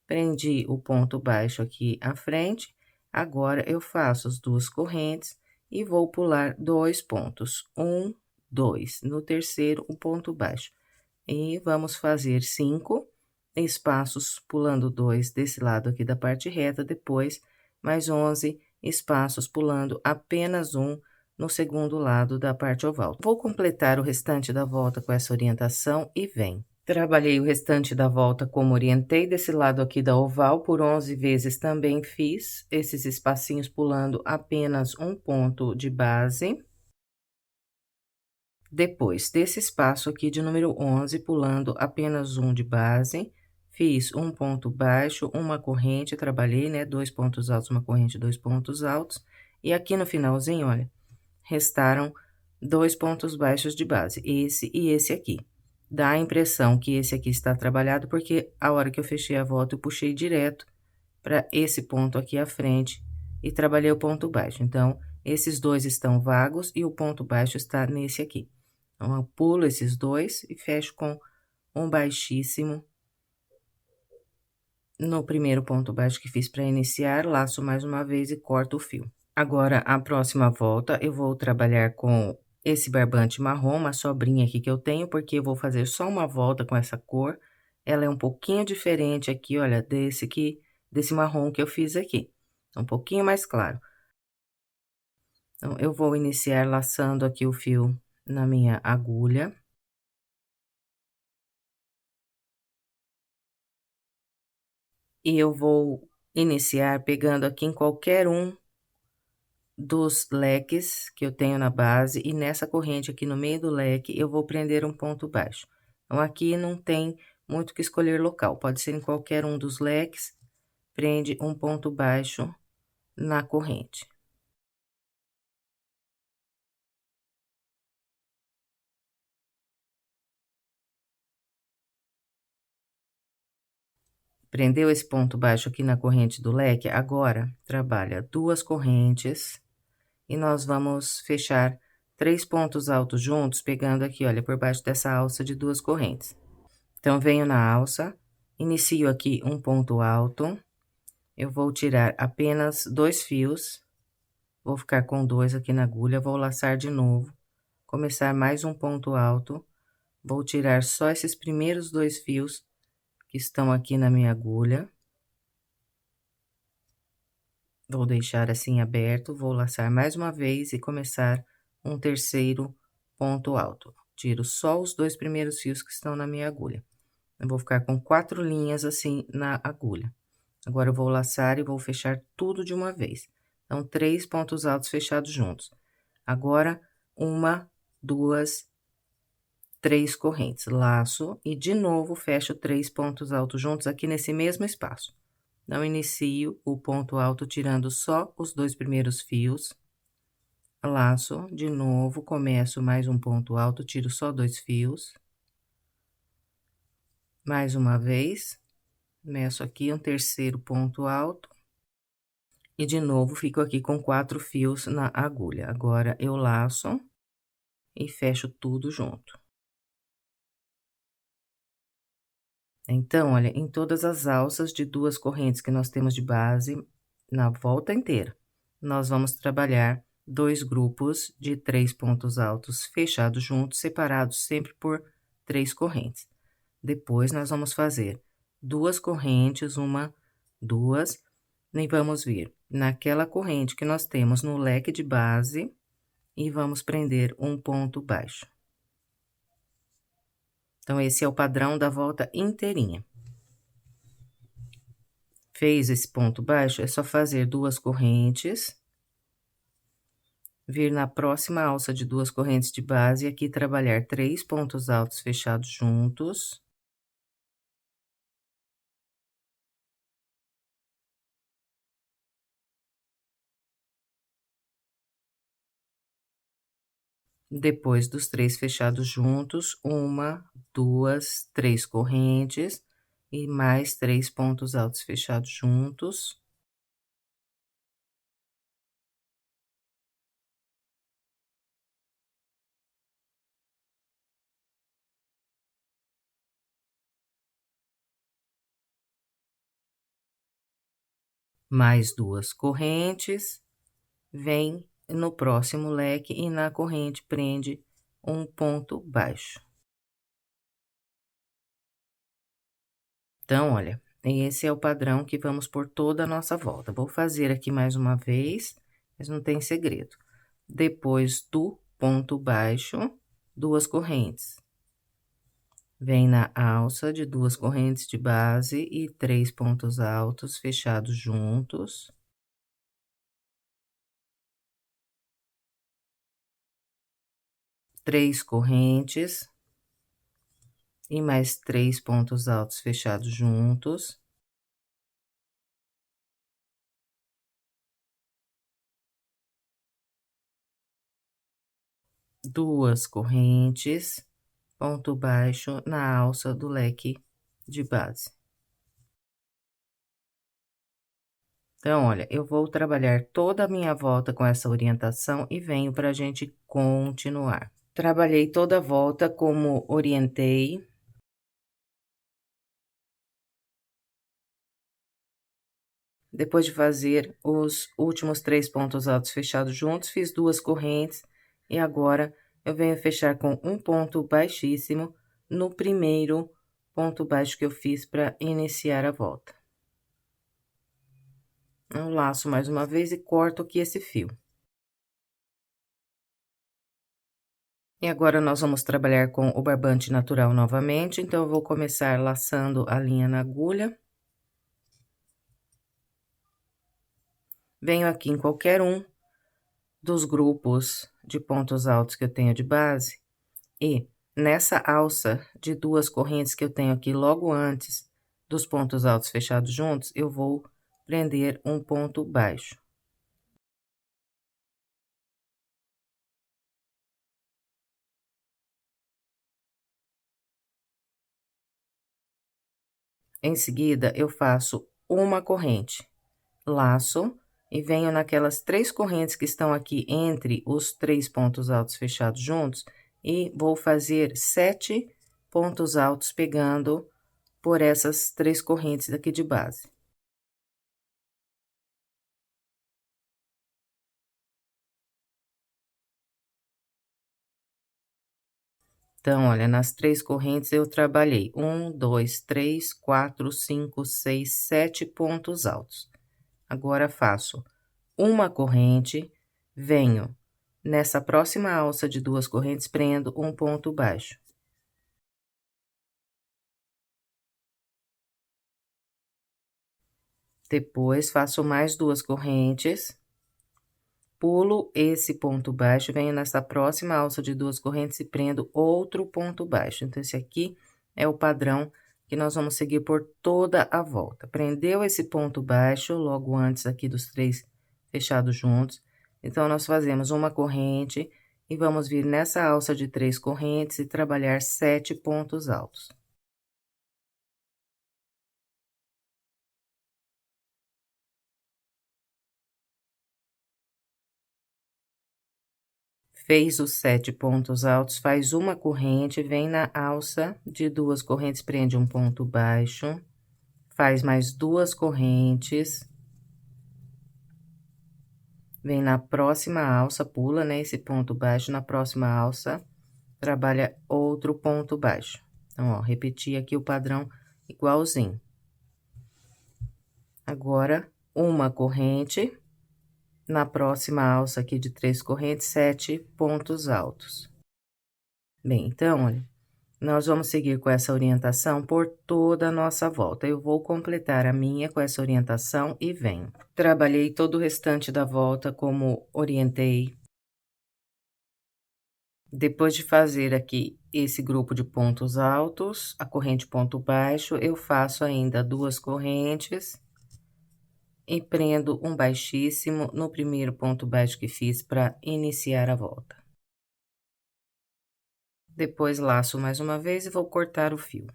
Prendi o ponto baixo aqui à frente. Agora, eu faço as 2 correntes e vou pular 2 pontos. 1, 2. No terceiro, um ponto baixo. E vamos fazer 5 espaços, pulando 2 desse lado aqui da parte reta, depois mais 11 espaços, pulando apenas um no segundo lado da parte oval. Vou completar o restante da volta com essa orientação e vem. Trabalhei o restante da volta como orientei, desse lado aqui da oval, por 11 vezes também fiz esses espacinhos, pulando apenas um ponto de base. Depois desse espaço aqui de número 11, pulando apenas um de base, fiz um ponto baixo, uma corrente, trabalhei, né, 2 pontos altos, uma corrente, 2 pontos altos, e aqui no finalzinho, olha, restaram 2 pontos baixos de base, esse e esse aqui. Dá a impressão que esse aqui está trabalhado, porque a hora que eu fechei a volta, eu puxei direto para esse ponto aqui à frente e trabalhei o ponto baixo. Então, esses dois estão vagos e o ponto baixo está nesse aqui. Então, eu pulo esses dois e fecho com um baixíssimo no primeiro ponto baixo que fiz para iniciar, laço mais uma vez e corto o fio. Agora, a próxima volta, eu vou trabalhar com esse barbante marrom, uma sobrinha aqui que eu tenho, porque eu vou fazer só uma volta com essa cor. Ela é um pouquinho diferente aqui, olha, desse marrom que eu fiz aqui. Um pouquinho mais claro. Então, eu vou iniciar laçando aqui o fio na minha agulha. E eu vou iniciar pegando aqui em qualquer um dos leques que eu tenho na base, e nessa corrente aqui no meio do leque, eu vou prender um ponto baixo. Então, aqui não tem muito que escolher local, pode ser em qualquer um dos leques, prende um ponto baixo na corrente. Prendeu esse ponto baixo aqui na corrente do leque, agora trabalha 2 correntes e nós vamos fechar 3 pontos altos juntos, pegando aqui, olha, por baixo dessa alça de 2 correntes. Então, venho na alça, inicio aqui um ponto alto, eu vou tirar apenas 2 fios, vou ficar com 2 aqui na agulha, vou laçar de novo, começar mais um ponto alto, vou tirar só esses primeiros 2 fios que estão aqui na minha agulha. Vou deixar assim aberto, vou laçar mais uma vez e começar um terceiro ponto alto. Tiro só os 2 primeiros fios que estão na minha agulha. Eu vou ficar com 4 linhas assim na agulha. Agora, eu vou laçar e vou fechar tudo de uma vez. Então, 3 pontos altos fechados juntos. Agora, 1, 2, 3 correntes. Laço e de novo fecho 3 pontos altos juntos aqui nesse mesmo espaço. Então, inicio o ponto alto tirando só os 2 primeiros fios. Laço, de novo, começo mais um ponto alto, tiro só 2 fios. Mais uma vez, meço aqui um terceiro ponto alto. E de novo, fico aqui com 4 fios na agulha. Agora, eu laço e fecho tudo junto. Então, olha, em todas as alças de 2 correntes que nós temos de base, na volta inteira, nós vamos trabalhar 2 grupos de 3 pontos altos fechados juntos, separados sempre por 3 correntes. Depois, nós vamos fazer 2 correntes, 1, 2, e vamos vir naquela corrente que nós temos no leque de base e vamos prender um ponto baixo. Então, esse é o padrão da volta inteirinha. Fez esse ponto baixo, é só fazer 2 correntes, vir na próxima alça de 2 correntes de base e aqui trabalhar 3 pontos altos fechados juntos. Depois dos 3 fechados juntos, 1, 2, 3 correntes e mais 3 pontos altos fechados juntos. Mais 2 correntes, vem no próximo leque e na corrente prende um ponto baixo. Então, olha, esse é o padrão que vamos por toda a nossa volta. Vou fazer aqui mais uma vez, mas não tem segredo. Depois do ponto baixo, 2 correntes. Vem na alça de 2 correntes de base e 3 pontos altos fechados juntos. Três correntes e mais 3 pontos altos fechados juntos. Duas correntes, ponto baixo na alça do leque de base. Então, olha, eu vou trabalhar toda a minha volta com essa orientação e venho para a gente continuar. Trabalhei toda a volta como orientei. Depois de fazer os últimos 3 pontos altos fechados juntos, fiz 2 correntes e agora eu venho fechar com um ponto baixíssimo no primeiro ponto baixo que eu fiz para iniciar a volta. Eu laço mais uma vez e corto aqui esse fio. E agora nós vamos trabalhar com o barbante natural novamente, então eu vou começar laçando a linha na agulha. Venho aqui em qualquer um dos grupos de pontos altos que eu tenho de base, e nessa alça de 2 correntes que eu tenho aqui logo antes dos pontos altos fechados juntos, eu vou prender um ponto baixo. Em seguida, eu faço uma corrente, laço e venho naquelas 3 correntes que estão aqui entre os 3 pontos altos fechados juntos e vou fazer 7 pontos altos pegando por essas 3 correntes daqui de base. Então, olha, nas 3 correntes eu trabalhei 1, 2, 3, 4, 5, 6, 7 pontos altos. Agora faço uma corrente, venho nessa próxima alça de 2 correntes, prendo um ponto baixo. Depois, faço mais 2 correntes, pulo esse ponto baixo, venho nessa próxima alça de 2 correntes e prendo outro ponto baixo. Então, esse aqui é o padrão que nós vamos seguir por toda a volta. Prendeu esse ponto baixo, logo antes aqui dos 3 fechados juntos. Então, nós fazemos uma corrente e vamos vir nessa alça de 3 correntes e trabalhar 7 pontos altos. Fez os 7 pontos altos, faz uma corrente, vem na alça de 2 correntes, prende um ponto baixo, faz mais 2 correntes, vem na próxima alça, pula, né, esse ponto baixo, na próxima alça, trabalha outro ponto baixo. Então, ó, repetir aqui o padrão igualzinho. Agora, uma corrente, na próxima alça aqui de 3 correntes, 7 pontos altos. Bem, então, olha, nós vamos seguir com essa orientação por toda a nossa volta. Eu vou completar a minha com essa orientação e venho. Trabalhei todo o restante da volta como orientei. Depois de fazer aqui esse grupo de pontos altos, a corrente ponto baixo, eu faço ainda 2 correntes e prendo um baixíssimo no primeiro ponto baixo que fiz para iniciar a volta. Depois laço mais uma vez e vou cortar o fio.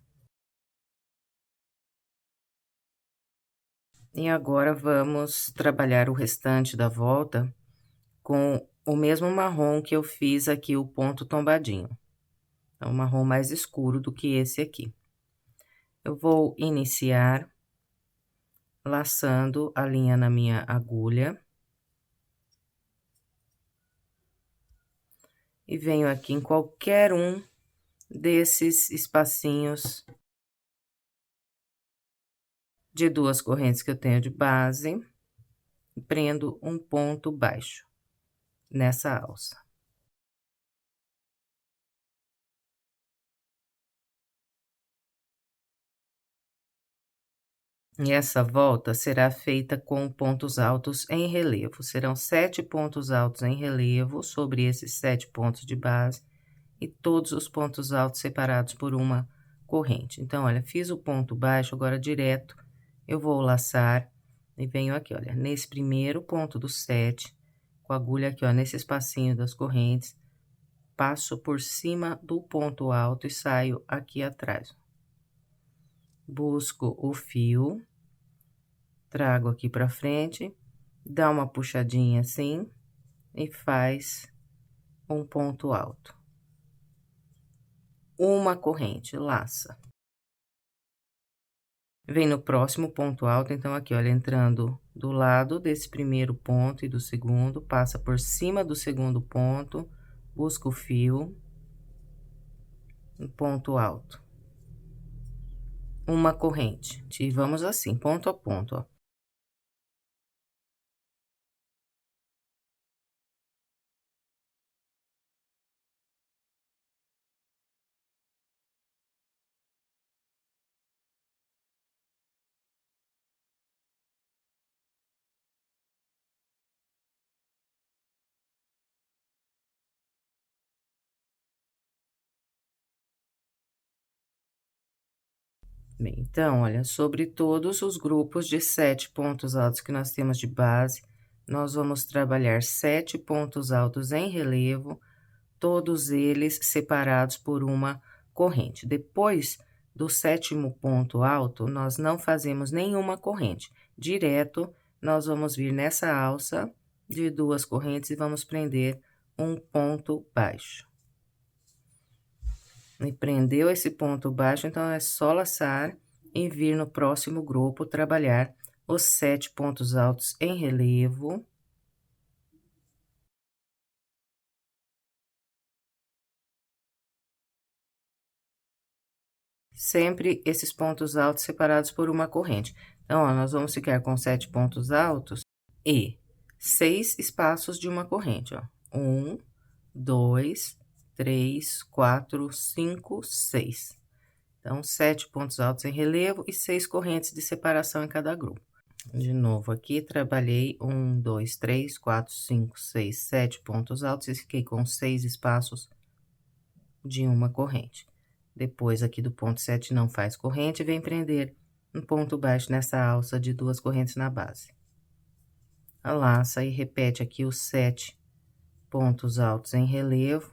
E agora vamos trabalhar o restante da volta com o mesmo marrom que eu fiz aqui o ponto tombadinho. É um marrom mais escuro do que esse aqui. Eu vou iniciar laçando a linha na minha agulha. E venho aqui em qualquer um desses espacinhos de 2 correntes que eu tenho de base, e prendo um ponto baixo nessa alça. E essa volta será feita com pontos altos em relevo. Serão 7 pontos altos em relevo sobre esses 7 pontos de base e todos os pontos altos separados por uma corrente. Então, olha, fiz o ponto baixo, agora direto eu vou laçar e venho aqui, olha, nesse primeiro ponto do 7, com a agulha aqui, ó, nesse espacinho das correntes, passo por cima do ponto alto e saio aqui atrás. Busco o fio, trago aqui pra frente, dá uma puxadinha assim e faz um ponto alto. Uma corrente, laça. Vem no próximo ponto alto, então aqui, olha, entrando do lado desse primeiro ponto e do segundo, passa por cima do segundo ponto, busca o fio, um ponto alto. Uma corrente, e vamos assim, ponto a ponto, ó. Bem, então, olha, sobre todos os grupos de 7 pontos altos que nós temos de base, nós vamos trabalhar 7 pontos altos em relevo, todos eles separados por uma corrente. Depois do 7º ponto alto, nós não fazemos nenhuma corrente. Direto, nós vamos vir nessa alça de 2 correntes e vamos prender um ponto baixo. E prendeu esse ponto baixo, então é só laçar e vir no próximo grupo trabalhar os 7 pontos altos em relevo. Sempre esses pontos altos separados por uma corrente. Então, ó, nós vamos ficar com 7 pontos altos e 6 espaços de uma corrente, ó. 1, 2, 3, 4, 5, 6. Então, 7 pontos altos em relevo e 6 correntes de separação em cada grupo. De novo, aqui trabalhei 1, 2, 3, 4, 5, 6, 7 pontos altos e fiquei com 6 espaços de uma corrente. Depois, aqui do ponto 7 não faz corrente, vem prender um ponto baixo nessa alça de 2 correntes na base. Laça e repete aqui os 7 pontos altos em relevo,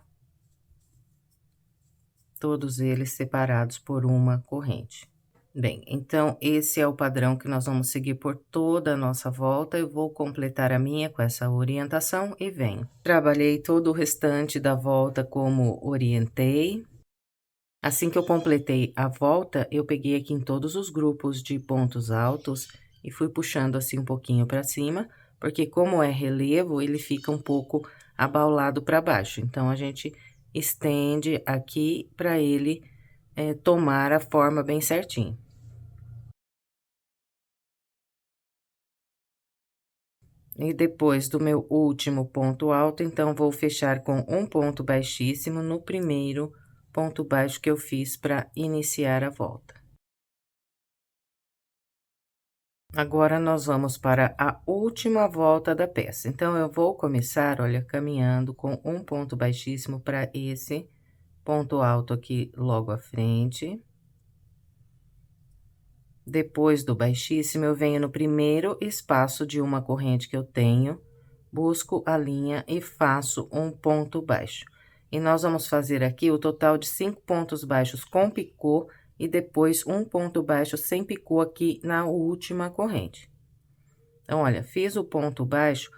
todos eles separados por uma corrente. Bem, então, esse é o padrão que nós vamos seguir por toda a nossa volta. Eu vou completar a minha com essa orientação e venho. Trabalhei todo o restante da volta como orientei. Assim que eu completei a volta, eu peguei aqui em todos os grupos de pontos altos e fui puxando assim um pouquinho para cima, porque como é relevo, ele fica um pouco abaulado para baixo. Então, a gente estende aqui para ele tomar a forma bem certinho. E depois do meu último ponto alto, então, vou fechar com um ponto baixíssimo no primeiro ponto baixo que eu fiz para iniciar a volta. Agora, nós vamos para a última volta da peça. Então, eu vou começar, olha, caminhando com um ponto baixíssimo para esse ponto alto aqui logo à frente. Depois do baixíssimo, eu venho no primeiro espaço de uma corrente que eu tenho, busco a linha e faço um ponto baixo. E nós vamos fazer aqui o total de 5 pontos baixos com picô e depois um ponto baixo sem picô aqui na última corrente. Então, olha, fiz o ponto baixo,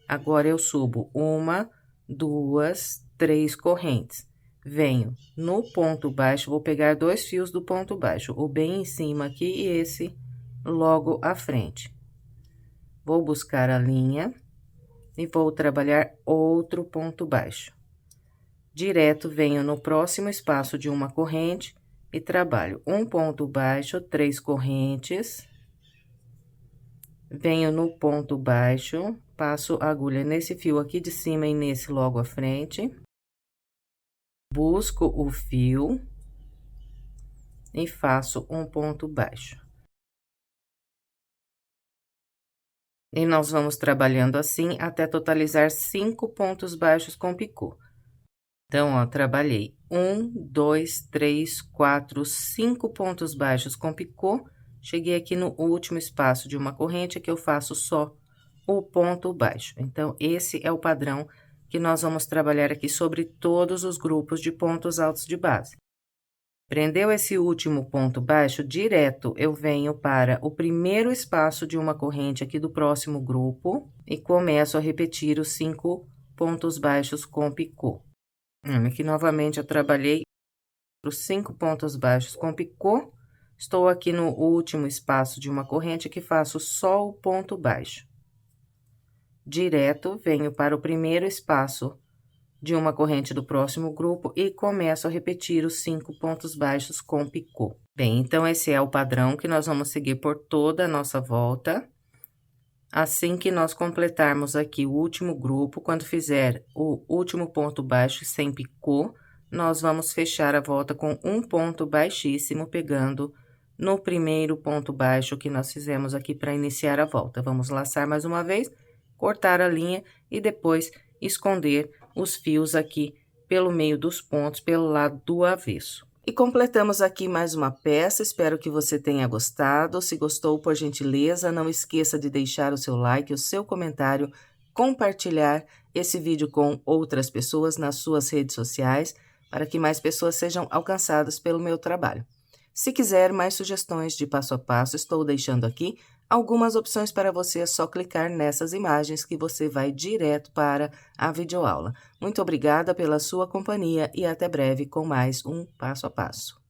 agora eu subo 1, 2, 3 correntes. Venho no ponto baixo, vou pegar 2 fios do ponto baixo, o bem em cima aqui e esse logo à frente. Vou buscar a linha e vou trabalhar outro ponto baixo. Direto, venho no próximo espaço de uma corrente e trabalho um ponto baixo, 3 correntes. Venho no ponto baixo, passo a agulha nesse fio aqui de cima e nesse logo à frente. Busco o fio e faço um ponto baixo. E nós vamos trabalhando assim até totalizar 5 pontos baixos com picô. Então, ó, trabalhei 1, 2, 3, 4, 5 pontos baixos com picô. Cheguei aqui no último espaço de uma corrente que eu faço só o ponto baixo. Então, esse é o padrão que nós vamos trabalhar aqui sobre todos os grupos de pontos altos de base. Prendeu esse último ponto baixo, direto eu venho para o primeiro espaço de uma corrente aqui do próximo grupo e começo a repetir os 5 pontos baixos com picô. Aqui novamente eu trabalhei os 5 pontos baixos com picô, estou aqui no último espaço de uma corrente que faço só o ponto baixo. Direto, venho para o primeiro espaço de uma corrente do próximo grupo e começo a repetir os 5 pontos baixos com picô. Bem, então, esse é o padrão que nós vamos seguir por toda a nossa volta. Assim que nós completarmos aqui o último grupo, quando fizer o último ponto baixo sem picô, nós vamos fechar a volta com um ponto baixíssimo, pegando no primeiro ponto baixo que nós fizemos aqui para iniciar a volta. Vamos laçar mais uma vez, cortar a linha e depois esconder os fios aqui pelo meio dos pontos, pelo lado do avesso. E completamos aqui mais uma peça, espero que você tenha gostado. Se gostou, por gentileza, não esqueça de deixar o seu like, o seu comentário, compartilhar esse vídeo com outras pessoas nas suas redes sociais, para que mais pessoas sejam alcançadas pelo meu trabalho. Se quiser mais sugestões de passo a passo, estou deixando aqui algumas opções para você, é só clicar nessas imagens que você vai direto para a videoaula. Muito obrigada pela sua companhia e até breve com mais um passo a passo.